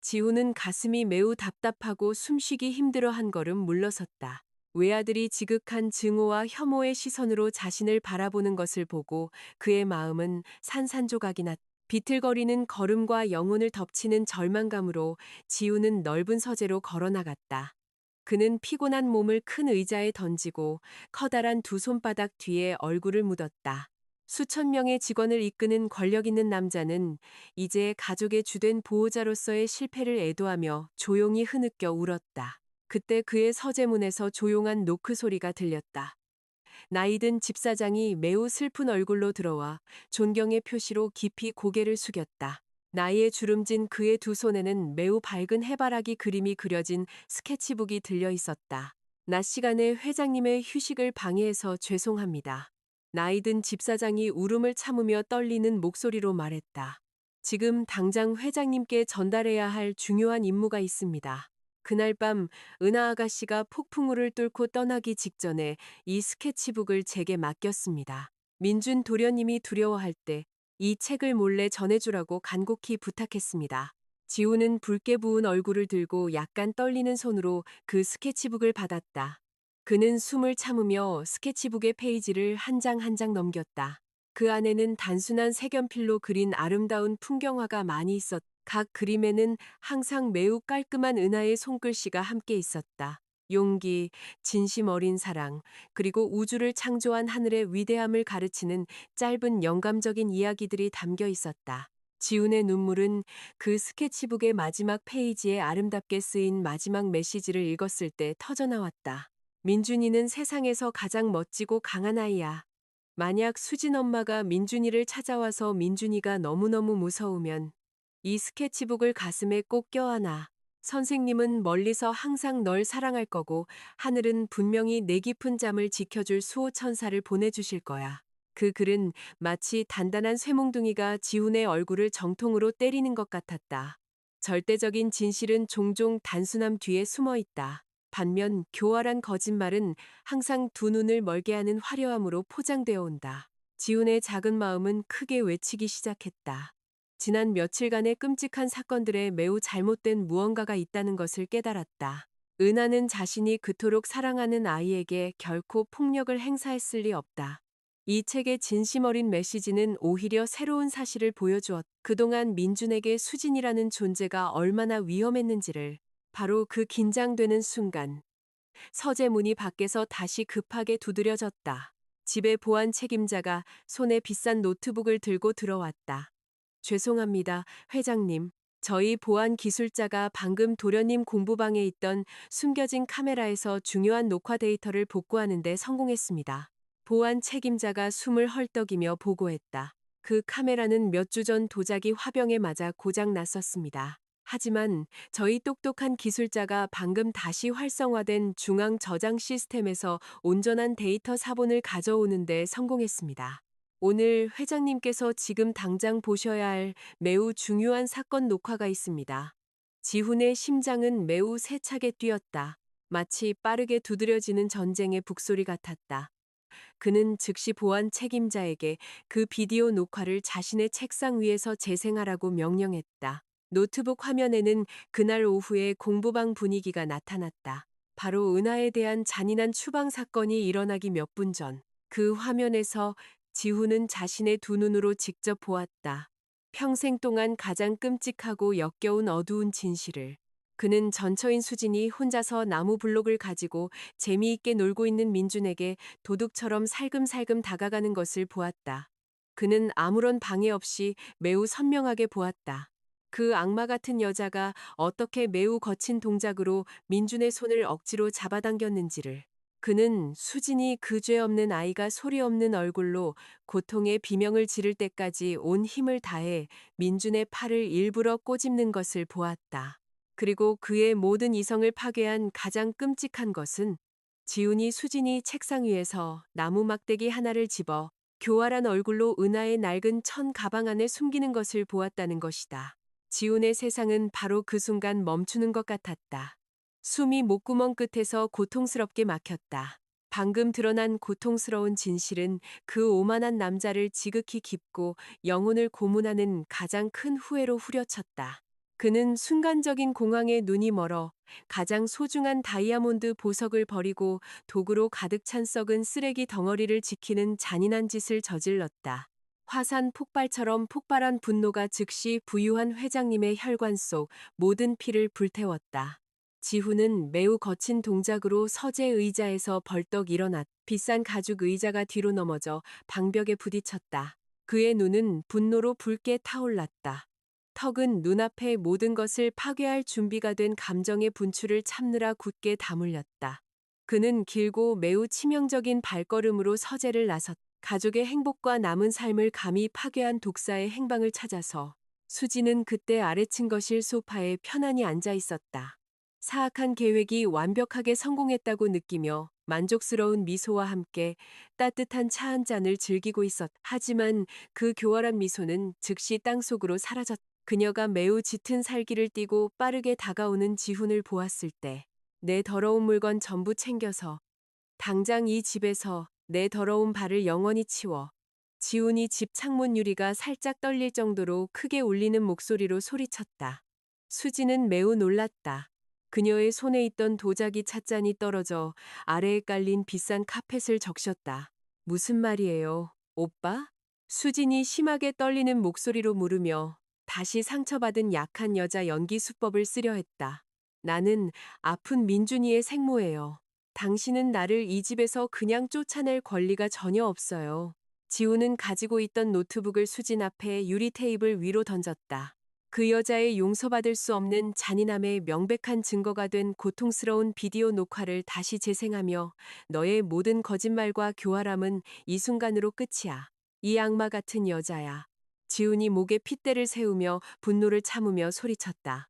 [SPEAKER 1] 지우는 가슴이 매우 답답하고 숨쉬기 힘들어 한 걸음 물러섰다. 외아들이 지극한 증오와 혐오의 시선으로 자신을 바라보는 것을 보고 그의 마음은 산산조각이 났다. 비틀거리는 걸음과 영혼을 덮치는 절망감으로 지우는 넓은 서재로 걸어나갔다. 그는 피곤한 몸을 큰 의자에 던지고 커다란 두 손바닥 뒤에 얼굴을 묻었다. 수천 명의 직원을 이끄는 권력 있는 남자는 이제 가족의 주된 보호자로서의 실패를 애도하며 조용히 흐느껴 울었다. 그때 그의 서재문에서 조용한 노크 소리가 들렸다. 나이든 집사장이 매우 슬픈 얼굴로 들어와 존경의 표시로 깊이 고개를 숙였다. 나이에 주름진 그의 두 손에는 매우 밝은 해바라기 그림이 그려진 스케치북이 들려 있었다. 낮 시간에 회장님의 휴식을 방해해서 죄송합니다. 나이든 집사장이 울음을 참으며 떨리는 목소리로 말했다. 지금 당장 회장님께 전달해야 할 중요한 임무가 있습니다. 그날 밤 은하 아가씨가 폭풍우를 뚫고 떠나기 직전에 이 스케치북을 제게 맡겼습니다. 민준 도련님이 두려워할 때 이 책을 몰래 전해주라고 간곡히 부탁했습니다. 지우는 붉게 부은 얼굴을 들고 약간 떨리는 손으로 그 스케치북을 받았다. 그는 숨을 참으며 스케치북의 페이지를 한 장 한 장 넘겼다. 그 안에는 단순한 색연필로 그린 아름다운 풍경화가 많이 있었다. 각 그림에는 항상 매우 깔끔한 은하의 손글씨가 함께 있었다. 용기, 진심 어린 사랑, 그리고 우주를 창조한 하늘의 위대함을 가르치는 짧은 영감적인 이야기들이 담겨 있었다. 지훈의 눈물은 그 스케치북의 마지막 페이지에 아름답게 쓰인 마지막 메시지를 읽었을 때 터져나왔다. 민준이는 세상에서 가장 멋지고 강한 아이야. 만약 수진 엄마가 민준이를 찾아와서 민준이가 너무너무 무서우면 이 스케치북을 가슴에 꼭 껴안아. 선생님은 멀리서 항상 널 사랑할 거고 하늘은 분명히 내 깊은 잠을 지켜줄 수호천사를 보내주실 거야. 그 글은 마치 단단한 쇠몽둥이가 지훈의 얼굴을 정통으로 때리는 것 같았다. 절대적인 진실은 종종 단순함 뒤에 숨어 있다. 반면 교활한 거짓말은 항상 두 눈을 멀게 하는 화려함으로 포장되어 온다. 지훈의 작은 마음은 크게 외치기 시작했다. 지난 며칠간의 끔찍한 사건들에 매우 잘못된 무언가가 있다는 것을 깨달았다. 은하는 자신이 그토록 사랑하는 아이에게 결코 폭력을 행사했을 리 없다. 이 책의 진심 어린 메시지는 오히려 새로운 사실을 보여주었다. 그동안 민준에게 수진이라는 존재가 얼마나 위험했는지를. 바로 그 긴장되는 순간 서재 문이 밖에서 다시 급하게 두드려졌다. 집의 보안 책임자가 손에 비싼 노트북을 들고 들어왔다. 죄송합니다, 회장님. 저희 보안 기술자가 방금 도련님 공부방에 있던 숨겨진 카메라에서 중요한 녹화 데이터를 복구하는데 성공했습니다. 보안 책임자가 숨을 헐떡이며 보고했다. 그 카메라는 몇 주 전 도자기 화병에 맞아 고장 났었습니다. 하지만 저희 똑똑한 기술자가 방금 다시 활성화된 중앙 저장 시스템에서 온전한 데이터 사본을 가져오는 데 성공했습니다. 오늘 회장님께서 지금 당장 보셔야 할 매우 중요한 사건 녹화가 있습니다. 지훈의 심장은 매우 세차게 뛰었다. 마치 빠르게 두드려지는 전쟁의 북소리 같았다. 그는 즉시 보안 책임자에게 그 비디오 녹화를 자신의 책상 위에서 재생하라고 명령했다. 노트북 화면에는 그날 오후의 공부방 분위기가 나타났다. 바로 은하에 대한 잔인한 추방 사건이 일어나기 몇 분 전. 그 화면에서 지훈은 자신의 두 눈으로 직접 보았다. 평생 동안 가장 끔찍하고 역겨운 어두운 진실을. 그는 전처인 수진이 혼자서 나무 블록을 가지고 재미있게 놀고 있는 민준에게 도둑처럼 살금살금 다가가는 것을 보았다. 그는 아무런 방해 없이 매우 선명하게 보았다. 그 악마 같은 여자가 어떻게 매우 거친 동작으로 민준의 손을 억지로 잡아당겼는지를. 그는 수진이 그 죄 없는 아이가 소리 없는 얼굴로 고통의 비명을 지를 때까지 온 힘을 다해 민준의 팔을 일부러 꼬집는 것을 보았다. 그리고 그의 모든 이성을 파괴한 가장 끔찍한 것은 지훈이 수진이 책상 위에서 나무 막대기 하나를 집어 교활한 얼굴로 은하의 낡은 천 가방 안에 숨기는 것을 보았다는 것이다. 지훈의 세상은 바로 그 순간 멈추는 것 같았다. 숨이 목구멍 끝에서 고통스럽게 막혔다. 방금 드러난 고통스러운 진실은 그 오만한 남자를 지극히 깊고 영혼을 고문하는 가장 큰 후회로 후려쳤다. 그는 순간적인 공황에 눈이 멀어 가장 소중한 다이아몬드 보석을 버리고 도구로 가득 찬 썩은 쓰레기 덩어리를 지키는 잔인한 짓을 저질렀다. 화산 폭발처럼 폭발한 분노가 즉시 부유한 회장님의 혈관 속 모든 피를 불태웠다. 지훈은 매우 거친 동작으로 서재 의자에서 벌떡 일어났. 비싼 가죽 의자가 뒤로 넘어져 방벽에 부딪혔다. 그의 눈은 분노로 붉게 타올랐다. 턱은 눈앞의 모든 것을 파괴할 준비가 된 감정의 분출을 참느라 굳게 다물렸다. 그는 길고 매우 치명적인 발걸음으로 서재를 나섰다. 가족의 행복과 남은 삶을 감히 파괴한 독사의 행방을 찾아서 수지는 그때 아래층 거실 소파에 편안히 앉아 있었다. 사악한 계획이 완벽하게 성공했다고 느끼며 만족스러운 미소와 함께 따뜻한 차 한 잔을 즐기고 있었다. 하지만 그 교활한 미소는 즉시 땅속으로 사라졌다. 그녀가 매우 짙은 살기를 띠고 빠르게 다가오는 지훈을 보았을 때 내 더러운 물건 전부 챙겨서 당장 이 집에서 내 더러운 발을 영원히 치워. 지훈이 집 창문 유리가 살짝 떨릴 정도로 크게 울리는 목소리로 소리쳤다. 수지는 매우 놀랐다. 그녀의 손에 있던 도자기 찻잔이 떨어져 아래에 깔린 비싼 카펫을 적셨다. 무슨 말이에요, 오빠? 수진이 심하게 떨리는 목소리로 물으며 다시 상처받은 약한 여자 연기 수법을 쓰려 했다. 나는 아픈 민준이의 생모예요. 당신은 나를 이 집에서 그냥 쫓아낼 권리가 전혀 없어요. 지훈은 가지고 있던 노트북을 수진 앞에 유리 테이블 위로 던졌다. 그 여자의 용서받을 수 없는 잔인함의 명백한 증거가 된 고통스러운 비디오 녹화를 다시 재생하며 너의 모든 거짓말과 교활함은 이 순간으로 끝이야. 이 악마 같은 여자야. 지훈이 목에 핏대를 세우며 분노를 참으며 소리쳤다.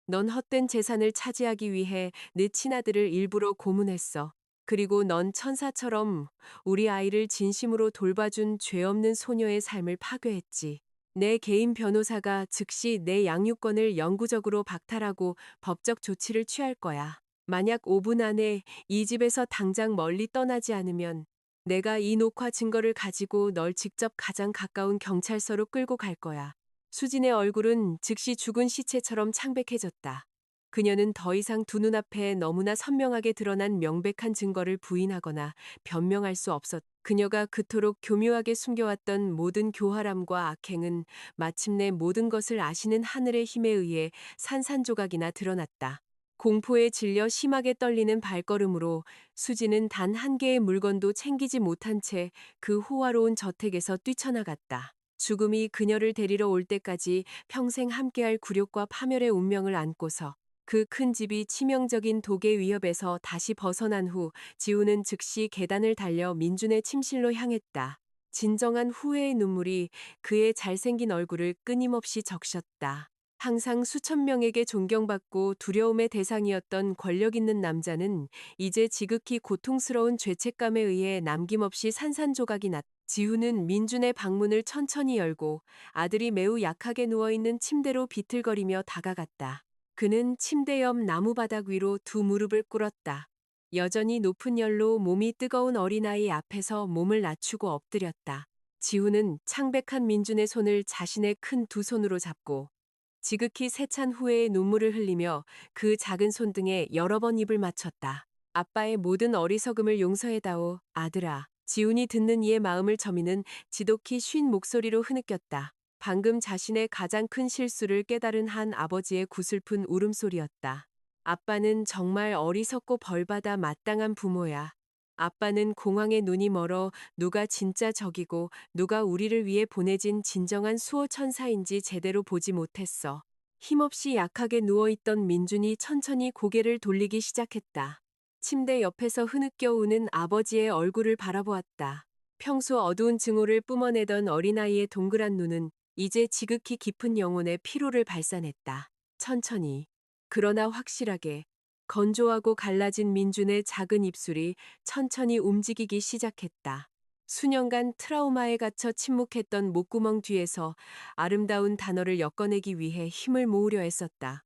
[SPEAKER 1] 넌 헛된 재산을 차지하기 위해 네 친아들을 일부러 고문했어. 그리고 넌 천사처럼 우리 아이를 진심으로 돌봐준 죄 없는 소녀의 삶을 파괴했지. 내 개인 변호사가 즉시 내 양육권을 영구적으로 박탈하고 법적 조치를 취할 거야. 만약 5분 안에 이 집에서 당장 멀리 떠나지 않으면 내가 이 녹화 증거를 가지고 널 직접 가장 가까운 경찰서로 끌고 갈 거야. 수진의 얼굴은 즉시 죽은 시체처럼 창백해졌다. 그녀는 더 이상 두 눈앞에 너무나 선명하게 드러난 명백한 증거를 부인하거나 변명할 수 없었다. 그녀가 그토록 교묘하게 숨겨왔던 모든 교활함과 악행은 마침내 모든 것을 아시는 하늘의 힘에 의해 산산조각이나 드러났다. 공포에 질려 심하게 떨리는 발걸음으로 수지는 단 한 개의 물건도 챙기지 못한 채 그 호화로운 저택에서 뛰쳐나갔다. 죽음이 그녀를 데리러 올 때까지 평생 함께할 굴욕과 파멸의 운명을 안고서 그 큰 집이 치명적인 독의 위협에서 다시 벗어난 후 지우는 즉시 계단을 달려 민준의 침실로 향했다. 진정한 후회의 눈물이 그의 잘생긴 얼굴을 끊임없이 적셨다. 항상 수천 명에게 존경받고 두려움의 대상이었던 권력 있는 남자는 이제 지극히 고통스러운 죄책감에 의해 남김없이 산산조각이 났다. 지우는 민준의 방문을 천천히 열고 아들이 매우 약하게 누워있는 침대로 비틀거리며 다가갔다. 그는 침대 옆 나무바닥 위로 두 무릎을 꿇었다. 여전히 높은 열로 몸이 뜨거운 어린아이 앞에서 몸을 낮추고 엎드렸다. 지우는 창백한 민준의 손을 자신의 큰 두 손으로 잡고 지극히 세찬 후에 눈물을 흘리며 그 작은 손등에 여러 번 입을 맞췄다. 아빠의 모든 어리석음을 용서해다오, 아들아. 지훈이 듣는 이의 마음을 저미는 지독히 쉰 목소리로 흐느꼈다. 방금 자신의 가장 큰 실수를 깨달은 한 아버지의 구슬픈 울음소리였다. 아빠는 정말 어리석고 벌받아 마땅한 부모야. 아빠는 공황에 눈이 멀어 누가 진짜 적이고 누가 우리를 위해 보내진 진정한 수호천사인지 제대로 보지 못했어. 힘없이 약하게 누워있던 민준이 천천히 고개를 돌리기 시작했다. 침대 옆에서 흐느껴 우는 아버지의 얼굴을 바라보았다. 평소 어두운 증오를 뿜어내던 어린아이의 동그란 눈은 이제 지극히 깊은 영혼의 피로를 발산했다. 천천히, 그러나 확실하게, 건조하고 갈라진 민준의 작은 입술이 천천히 움직이기 시작했다. 수년간 트라우마에 갇혀 침묵했던 목구멍 뒤에서 아름다운 단어를 엮어내기 위해 힘을 모으려 애썼다.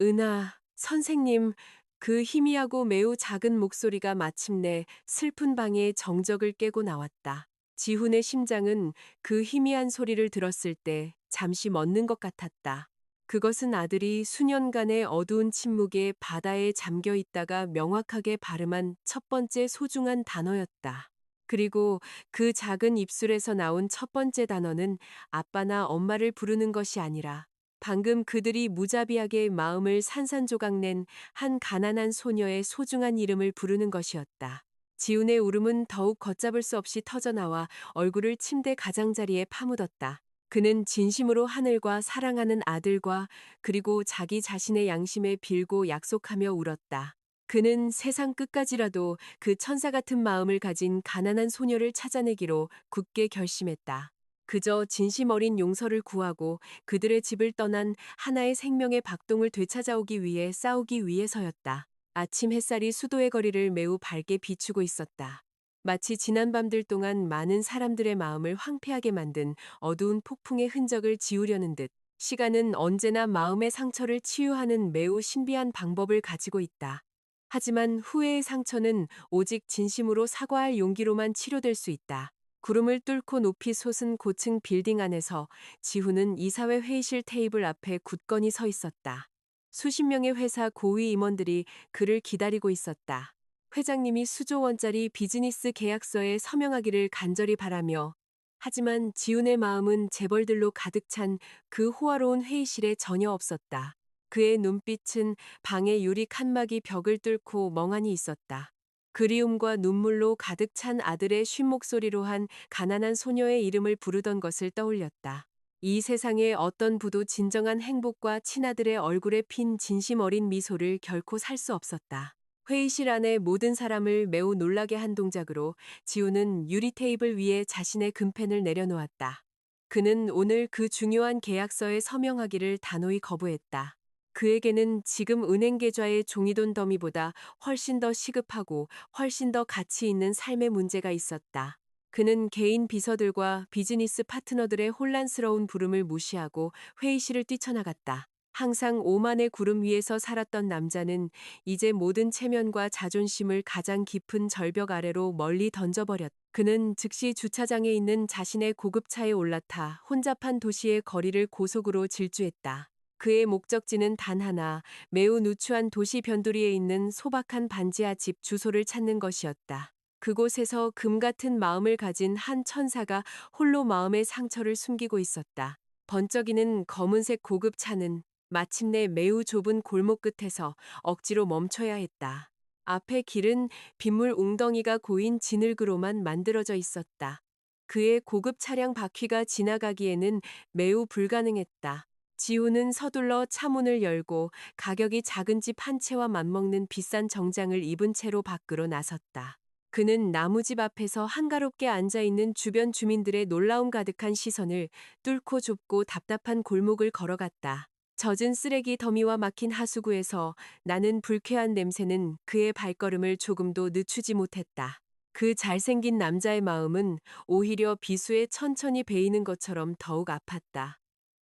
[SPEAKER 1] 은하, 선생님, 그 희미하고 매우 작은 목소리가 마침내 슬픈 방의 정적을 깨고 나왔다. 지훈의 심장은 그 희미한 소리를 들었을 때 잠시 멎는 것 같았다. 그것은 아들이 수년간의 어두운 침묵에 바다에 잠겨 있다가 명확하게 발음한 첫 번째 소중한 단어였다. 그리고 그 작은 입술에서 나온 첫 번째 단어는 아빠나 엄마를 부르는 것이 아니라 방금 그들이 무자비하게 마음을 산산조각 낸 한 가난한 소녀의 소중한 이름을 부르는 것이었다. 지훈의 울음은 더욱 걷잡을 수 없이 터져나와 얼굴을 침대 가장자리에 파묻었다. 그는 진심으로 하늘과 사랑하는 아들과 그리고 자기 자신의 양심에 빌고 약속하며 울었다. 그는 세상 끝까지라도 그 천사 같은 마음을 가진 가난한 소녀를 찾아내기로 굳게 결심했다. 그저 진심 어린 용서를 구하고 그들의 집을 떠난 하나의 생명의 박동을 되찾아오기 위해 싸우기 위해서였다. 아침 햇살이 수도의 거리를 매우 밝게 비추고 있었다. 마치 지난 밤들 동안 많은 사람들의 마음을 황폐하게 만든 어두운 폭풍의 흔적을 지우려는 듯 시간은 언제나 마음의 상처를 치유하는 매우 신비한 방법을 가지고 있다. 하지만 후회의 상처는 오직 진심으로 사과할 용기로만 치료될 수 있다. 구름을 뚫고 높이 솟은 고층 빌딩 안에서 지훈은 이사회 회의실 테이블 앞에 굳건히 서 있었다. 수십 명의 회사 고위 임원들이 그를 기다리고 있었다. 회장님이 수조 원짜리 비즈니스 계약서에 서명하기를 간절히 바라며 하지만 지훈의 마음은 재벌들로 가득 찬 그 호화로운 회의실에 전혀 없었다. 그의 눈빛은 방의 유리 칸막이 벽을 뚫고 멍하니 있었다. 그리움과 눈물로 가득 찬 아들의 쉰 목소리로 한 가난한 소녀의 이름을 부르던 것을 떠올렸다. 이 세상의 어떤 부도 진정한 행복과 친아들의 얼굴에 핀 진심 어린 미소를 결코 살 수 없었다. 회의실 안의 모든 사람을 매우 놀라게 한 동작으로 지우는 유리 테이블 위에 자신의 금펜을 내려놓았다. 그는 오늘 그 중요한 계약서에 서명하기를 단호히 거부했다. 그에게는 지금 은행 계좌의 종이돈 더미보다 훨씬 더 시급하고 훨씬 더 가치 있는 삶의 문제가 있었다. 그는 개인 비서들과 비즈니스 파트너들의 혼란스러운 부름을 무시하고 회의실을 뛰쳐나갔다. 항상 오만의 구름 위에서 살았던 남자는 이제 모든 체면과 자존심을 가장 깊은 절벽 아래로 멀리 던져버렸다. 그는 즉시 주차장에 있는 자신의 고급차에 올라타 혼잡한 도시의 거리를 고속으로 질주했다. 그의 목적지는 단 하나, 매우 누추한 도시 변두리에 있는 소박한 반지하 집 주소를 찾는 것이었다. 그곳에서 금 같은 마음을 가진 한 천사가 홀로 마음의 상처를 숨기고 있었다. 번쩍이는 검은색 고급차는 마침내 매우 좁은 골목 끝에서 억지로 멈춰야 했다. 앞의 길은 빗물 웅덩이가 고인 진흙으로만 만들어져 있었다. 그의 고급 차량 바퀴가 지나가기에는 매우 불가능했다. 지우는 서둘러 차문을 열고 가격이 작은 집 한 채와 맞먹는 비싼 정장을 입은 채로 밖으로 나섰다. 그는 나무집 앞에서 한가롭게 앉아있는 주변 주민들의 놀라움 가득한 시선을 뚫고 좁고 답답한 골목을 걸어갔다. 젖은 쓰레기 더미와 막힌 하수구에서 나는 불쾌한 냄새는 그의 발걸음을 조금도 늦추지 못했다. 그 잘생긴 남자의 마음은 오히려 비수에 천천히 베이는 것처럼 더욱 아팠다.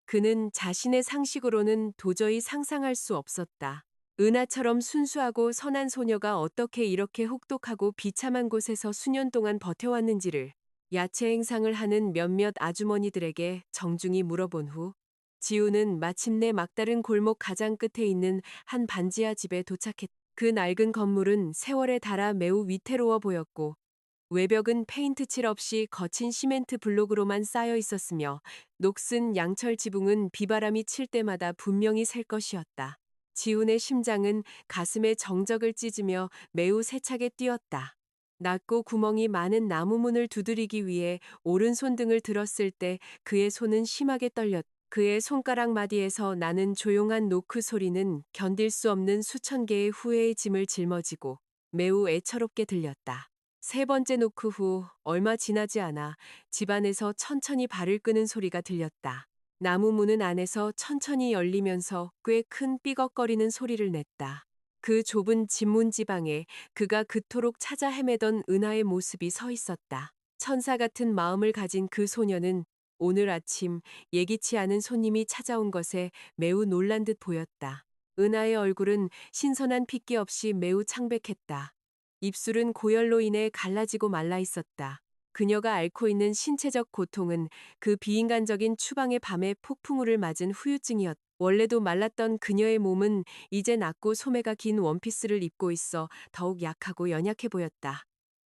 [SPEAKER 1] 그는 자신의 상식으로는 도저히 상상할 수 없었다. 은하처럼 순수하고 선한 소녀가 어떻게 이렇게 혹독하고 비참한 곳에서 수년 동안 버텨왔는지를 야채 행상을 하는 몇몇 아주머니들에게 정중히 물어본 후 지우는 마침내 막다른 골목 가장 끝에 있는 한 반지하 집에 도착했다. 그 낡은 건물은 세월에 닳아 매우 위태로워 보였고 외벽은 페인트 칠 없이 거친 시멘트 블록으로만 쌓여 있었으며 녹슨 양철 지붕은 비바람이 칠 때마다 분명히 셀 것이었다. 지훈의 심장은 가슴에 정적을 찢으며 매우 세차게 뛰었다. 낮고 구멍이 많은 나무 문을 두드리기 위해 오른손 등을 들었을 때 그의 손은 심하게 떨렸다. 그의 손가락 마디에서 나는 조용한 노크 소리는 견딜 수 없는 수천 개의 후회의 짐을 짊어지고 매우 애처롭게 들렸다. 세 번째 노크 후 얼마 지나지 않아 집안에서 천천히 발을 끄는 소리가 들렸다. 나무 문은 안에서 천천히 열리면서 꽤 큰 삐걱거리는 소리를 냈다. 그 좁은 집문 지방에 그가 그토록 찾아 헤매던 은하의 모습이 서 있었다. 천사 같은 마음을 가진 그 소녀는 오늘 아침 예기치 않은 손님이 찾아온 것에 매우 놀란 듯 보였다. 은하의 얼굴은 신선한 핏기 없이 매우 창백했다. 입술은 고열로 인해 갈라지고 말라 있었다. 그녀가 앓고 있는 신체적 고통은 그 비인간적인 추방의 밤에 폭풍우를 맞은 후유증이었다. 원래도 말랐던 그녀의 몸은 이제 낮고 소매가 긴 원피스를 입고 있어 더욱 약하고 연약해 보였다.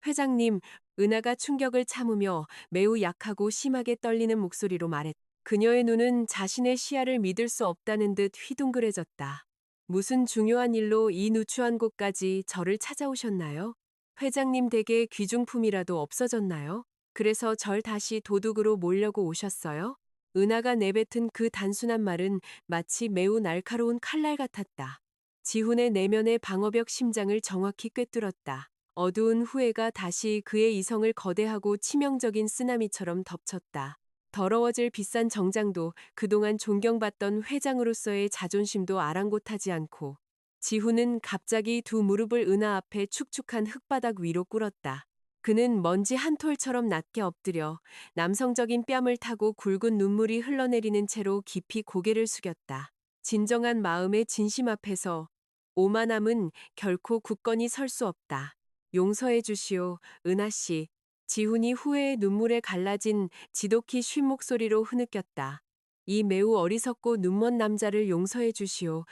[SPEAKER 1] 회장님, 은하가 충격을 참으며 매우 약하고 심하게 떨리는 목소리로 말했다. 그녀의 눈은 자신의 시야를 믿을 수 없다는 듯 휘둥그레졌다. 무슨 중요한 일로 이 누추한 곳까지 저를 찾아오셨나요? 회장님 댁에 귀중품이라도 없어졌나요? 그래서 절 다시 도둑으로 몰려고 오셨어요? 은하가 내뱉은 그 단순한 말은 마치 매우 날카로운 칼날 같았다. 지훈의 내면의 방어벽 심장을 정확히 꿰뚫었다. 어두운 후회가 다시 그의 이성을 거대하고 치명적인 쓰나미처럼 덮쳤다. 더러워질 비싼 정장도 그동안 존경받던 회장으로서의 자존심도 아랑곳하지 않고 지훈은 갑자기 두 무릎을 은하 앞에 축축한 흙바닥 위로 꿇었다. 그는 먼지 한 톨처럼 낮게 엎드려 남성적인 뺨을 타고 굵은 눈물이 흘러내리는 채로 깊이 고개를 숙였다. 진정한 마음의 진심 앞에서 오만함은 결코 굳건히 설 수 없다. 용서해 주시오, 은하 씨. 지훈이 후회의 눈물에 갈라진 지독히 쉰 목소리로 흐느꼈다. 이 매우 어리석고 눈먼 남자를 용서해 주시오.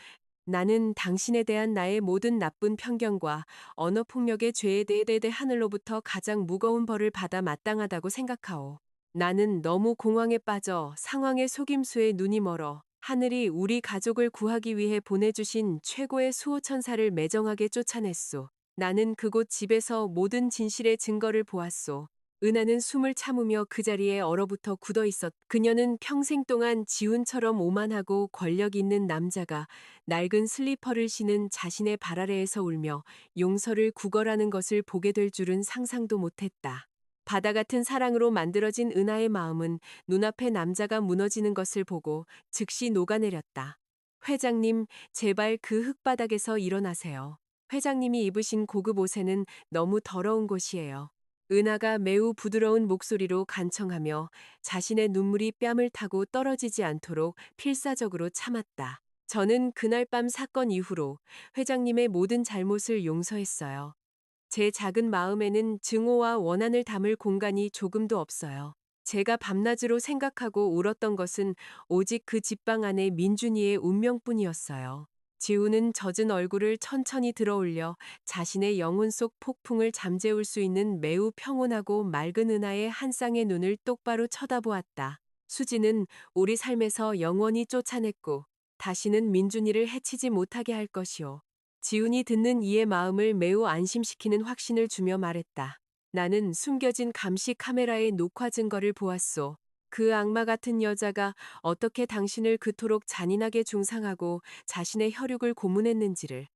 [SPEAKER 1] 나는 당신에 대한 나의 모든 나쁜 편견과 언어폭력의 죄에 대해 하늘로부터 가장 무거운 벌을 받아 마땅하다고 생각하오. 나는 너무 공황에 빠져 상황의 속임수에 눈이 멀어 하늘이 우리 가족을 구하기 위해 보내주신 최고의 수호천사를 매정하게 쫓아냈소. 나는 그곳 집에서 모든 진실의 증거를 보았소. 은하는 숨을 참으며 그 자리에 얼어붙어 굳어 있었. 그녀는 평생 동안 지훈처럼 오만하고 권력 있는 남자가 낡은 슬리퍼를 신은 자신의 발 아래에서 울며 용서를 구걸하는 것을 보게 될 줄은 상상도 못했다. 바다 같은 사랑으로 만들어진 은하의 마음은 눈앞에 남자가 무너지는 것을 보고 즉시 녹아내렸다. 회장님, 제발 그 흙바닥에서 일어나세요. 회장님이 입으신 고급 옷에는 너무 더러운 곳이에요. 은하가 매우 부드러운 목소리로 간청하며 자신의 눈물이 뺨을 타고 떨어지지 않도록 필사적으로 참았다. 저는 그날 밤 사건 이후로 회장님의 모든 잘못을 용서했어요. 제 작은 마음에는 증오와 원한을 담을 공간이 조금도 없어요. 제가 밤낮으로 생각하고 울었던 것은 오직 그 집방 안의 민준이의 운명뿐이었어요. 지우는 젖은 얼굴을 천천히 들어올려 자신의 영혼 속 폭풍을 잠재울 수 있는 매우 평온하고 맑은 은하의 한 쌍의 눈을 똑바로 쳐다보았다. 수지는 우리 삶에서 영원히 쫓아냈고 다시는 민준이를 해치지 못하게 할 것이오. 지훈이 듣는 이의 마음을 매우 안심시키는 확신을 주며 말했다. 나는 숨겨진 감시 카메라의 녹화 증거를 보았소. 그 악마 같은 여자가 어떻게 당신을 그토록 잔인하게 중상하고 자신의 혈육을 고문했는지를.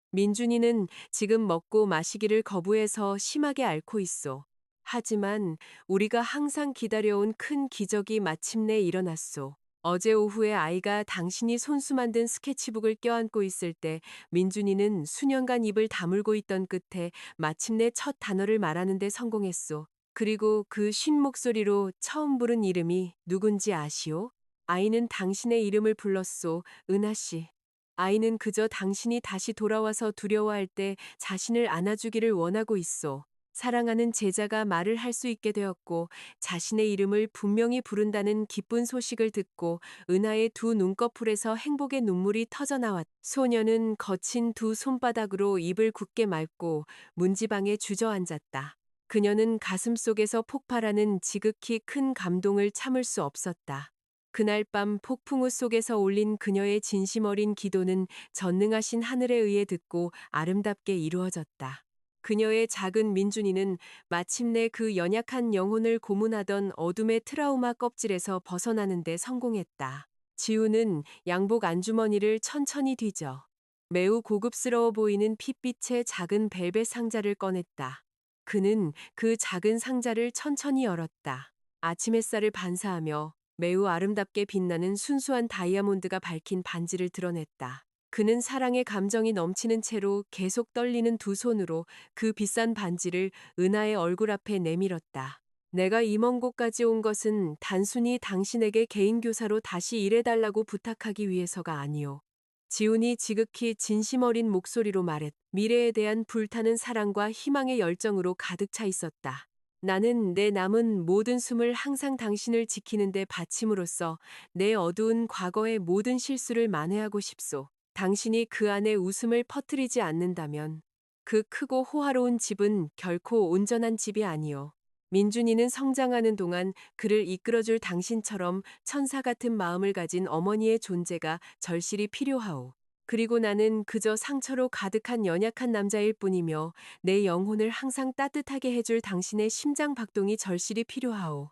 [SPEAKER 1] 민준이는 지금 먹고 마시기를 거부해서 심하게 앓고 있소. 하지만 우리가 항상 기다려온 큰 기적이 마침내 일어났소. 어제 오후에 아이가 당신이 손수 만든 스케치북을 껴안고 있을 때 민준이는 수년간 입을 다물고 있던 끝에 마침내 첫 단어를 말하는 데 성공했소. 그리고 그 쉰 목소리로 처음 부른 이름이 누군지 아시오? 아이는 당신의 이름을 불렀소. 은하 씨. 아이는 그저 당신이 다시 돌아와서 두려워할 때 자신을 안아주기를 원하고 있소. 사랑하는 제자가 말을 할 수 있게 되었고 자신의 이름을 분명히 부른다는 기쁜 소식을 듣고 은하의 두 눈꺼풀에서 행복의 눈물이 터져나왔. 소녀는 거친 두 손바닥으로 입을 굳게 맑고 문지방에 주저앉았다. 그녀는 가슴속에서 폭발하는 지극히 큰 감동을 참을 수 없었다. 그날 밤 폭풍우 속에서 올린 그녀의 진심 어린 기도는 전능하신 하늘에 의해 듣고 아름답게 이루어졌다. 그녀의 작은 민준이는 마침내 그 연약한 영혼을 고문하던 어둠의 트라우마 껍질에서 벗어나는 데 성공했다. 지우는 양복 안주머니를 천천히 뒤져 매우 고급스러워 보이는 핏빛의 작은 벨벳 상자를 꺼냈다. 그는 그 작은 상자를 천천히 열었다. 아침 햇살을 반사하며 매우 아름답게 빛나는 순수한 다이아몬드가 밝힌 반지를 드러냈다. 그는 사랑의 감정이 넘치는 채로 계속 떨리는 두 손으로 그 비싼 반지를 은하의 얼굴 앞에 내밀었다. 내가 이 먼 곳까지 온 것은 단순히 당신에게 개인 교사로 다시 일해달라고 부탁하기 위해서가 아니오. 지훈이 지극히 진심 어린 목소리로 말했. 미래에 대한 불타는 사랑과 희망의 열정으로 가득 차 있었다. 나는 내 남은 모든 숨을 항상 당신을 지키는 데 바침으로써 내 어두운 과거의 모든 실수를 만회하고 싶소. 당신이 그 안에 웃음을 퍼뜨리지 않는다면 그 크고 호화로운 집은 결코 온전한 집이 아니오. 민준이는 성장하는 동안 그를 이끌어줄 당신처럼 천사 같은 마음을 가진 어머니의 존재가 절실히 필요하오. 그리고 나는 그저 상처로 가득한 연약한 남자일 뿐이며 내 영혼을 항상 따뜻하게 해줄 당신의 심장 박동이 절실히 필요하오.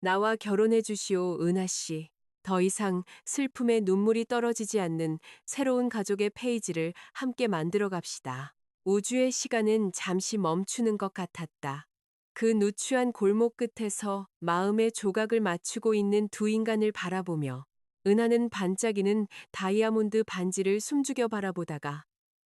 [SPEAKER 1] 나와 결혼해 주시오, 은하 씨. 더 이상 슬픔에 눈물이 떨어지지 않는 새로운 가족의 페이지를 함께 만들어 갑시다. 우주의 시간은 잠시 멈추는 것 같았다. 그 누추한 골목 끝에서 마음의 조각을 맞추고 있는 두 인간을 바라보며 은하는 반짝이는 다이아몬드 반지를 숨죽여 바라보다가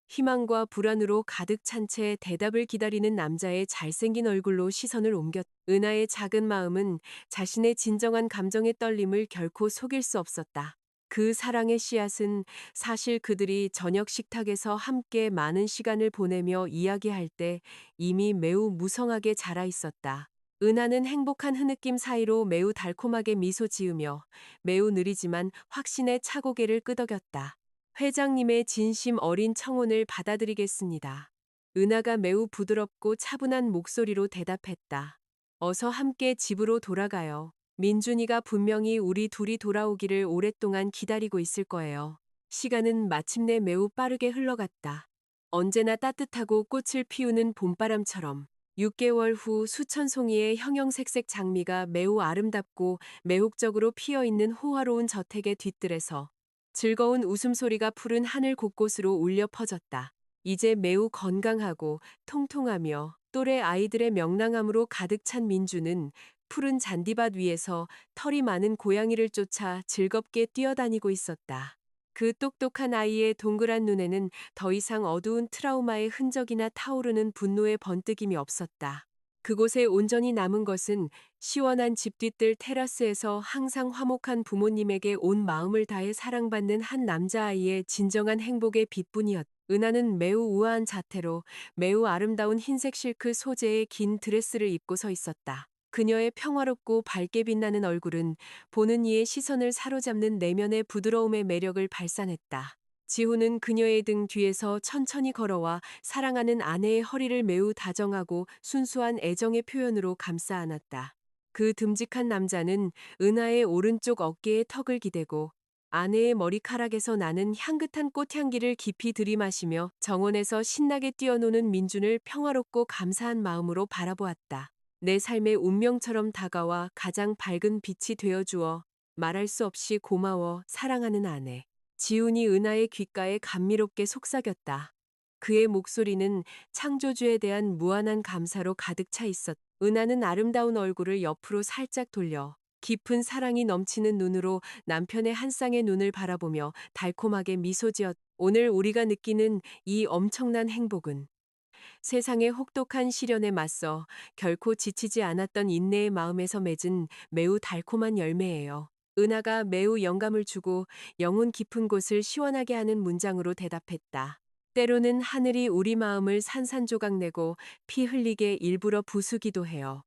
[SPEAKER 1] 희망과 불안으로 가득 찬 채 대답을 기다리는 남자의 잘생긴 얼굴로 시선을 옮겼. 은하의 작은 마음은 자신의 진정한 감정의 떨림을 결코 속일 수 없었다. 그 사랑의 씨앗은 사실 그들이 저녁 식탁에서 함께 많은 시간을 보내며 이야기할 때 이미 매우 무성하게 자라 있었다. 은하는 행복한 흐느낌 사이로 매우 달콤하게 미소 지으며 매우 느리지만 확신의 차고개를 끄덕였다. 회장님의 진심 어린 청혼을 받아들이겠습니다. 은하가 매우 부드럽고 차분한 목소리로 대답했다. 어서 함께 집으로 돌아가요. 민준이가 분명히 우리 둘이 돌아오기를 오랫동안 기다리고 있을 거예요. 시간은 마침내 매우 빠르게 흘러갔다. 언제나 따뜻하고 꽃을 피우는 봄바람처럼 6개월 후 수천 송이의 형형색색 장미가 매우 아름답고 매혹적으로 피어있는 호화로운 저택의 뒤뜰에서 즐거운 웃음소리가 푸른 하늘 곳곳으로 울려 퍼졌다. 이제 매우 건강하고 통통하며 또래 아이들의 명랑함으로 가득 찬 민주는 푸른 잔디밭 위에서 털이 많은 고양이를 쫓아 즐겁게 뛰어다니고 있었다. 그 똑똑한 아이의 동그란 눈에는 더 이상 어두운 트라우마의 흔적이나 타오르는 분노의 번뜩임이 없었다. 그곳에 온전히 남은 것은 시원한 집 뒤뜰 테라스에서 항상 화목한 부모님에게 온 마음을 다해 사랑받는 한 남자아이의 진정한 행복의 빛뿐이었다. 은하는 매우 우아한 자태로 매우 아름다운 흰색 실크 소재의 긴 드레스를 입고 서 있었다. 그녀의 평화롭고 밝게 빛나는 얼굴은 보는 이의 시선을 사로잡는 내면의 부드러움의 매력을 발산했다. 지호는 그녀의 등 뒤에서 천천히 걸어와 사랑하는 아내의 허리를 매우 다정하고 순수한 애정의 표현으로 감싸 안았다. 그 듬직한 남자는 은하의 오른쪽 어깨에 턱을 기대고 아내의 머리카락에서 나는 향긋한 꽃향기를 깊이 들이마시며 정원에서 신나게 뛰어노는 민준을 평화롭고 감사한 마음으로 바라보았다. 내 삶의 운명처럼 다가와 가장 밝은 빛이 되어주어 말할 수 없이 고마워 사랑하는 아내. 지훈이 은하의 귓가에 감미롭게 속삭였다. 그의 목소리는 창조주에 대한 무한한 감사로 가득 차 있었다. 은하는 아름다운 얼굴을 옆으로 살짝 돌려 깊은 사랑이 넘치는 눈으로 남편의 한 쌍의 눈을 바라보며 달콤하게 미소 지었다. 오늘 우리가 느끼는 이 엄청난 행복은 세상의 혹독한 시련에 맞서 결코 지치지 않았던 인내의 마음에서 맺은 매우 달콤한 열매예요. 은하가 매우 영감을 주고 영혼 깊은 곳을 시원하게 하는 문장으로 대답했다. 때로는 하늘이 우리 마음을 산산조각 내고 피 흘리게 일부러 부수기도 해요.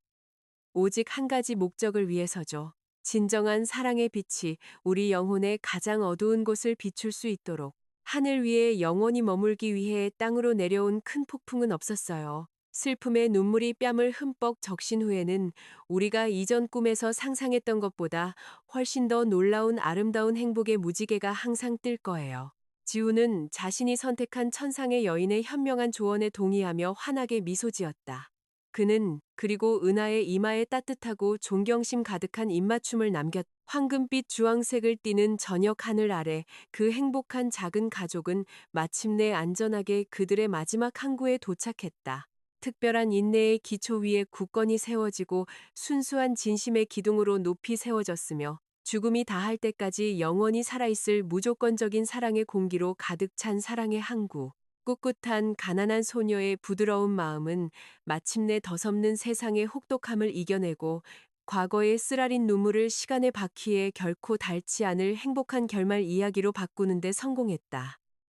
[SPEAKER 1] 오직 한 가지 목적을 위해서죠. 진정한 사랑의 빛이 우리 영혼의 가장 어두운 곳을 비출 수 있도록. 하늘 위에 영원히 머물기 위해 땅으로 내려온 큰 폭풍은 없었어요. 슬픔의 눈물이 뺨을 흠뻑 적신 후에는 우리가 이전 꿈에서 상상했던 것보다 훨씬 더 놀라운 아름다운 행복의 무지개가 항상 뜰 거예요. 지우는 자신이 선택한 천상의 여인의 현명한 조언에 동의하며 환하게 미소 지었다. 그는 그리고 은하의 이마에 따뜻하고 존경심 가득한 입맞춤을 남겼. 황금빛 주황색을 띠는 저녁 하늘 아래 그 행복한 작은 가족은 마침내 안전하게 그들의 마지막 항구에 도착했다. 특별한 인내의 기초 위에 굳건히 세워지고 순수한 진심의 기둥으로 높이 세워졌으며 죽음이 다할 때까지 영원히 살아있을 무조건적인 사랑의 공기로 가득 찬 사랑의 항구. 꿋꿋한 가난한 소녀의 부드러운 마음은 마침내 더섭는 세상의 혹독함을 이겨내고 과거의 쓰라린 눈물을 시간의 바퀴에 결코 닳지 않을 행복한 결말 이야기로 바꾸는 데 성공했다.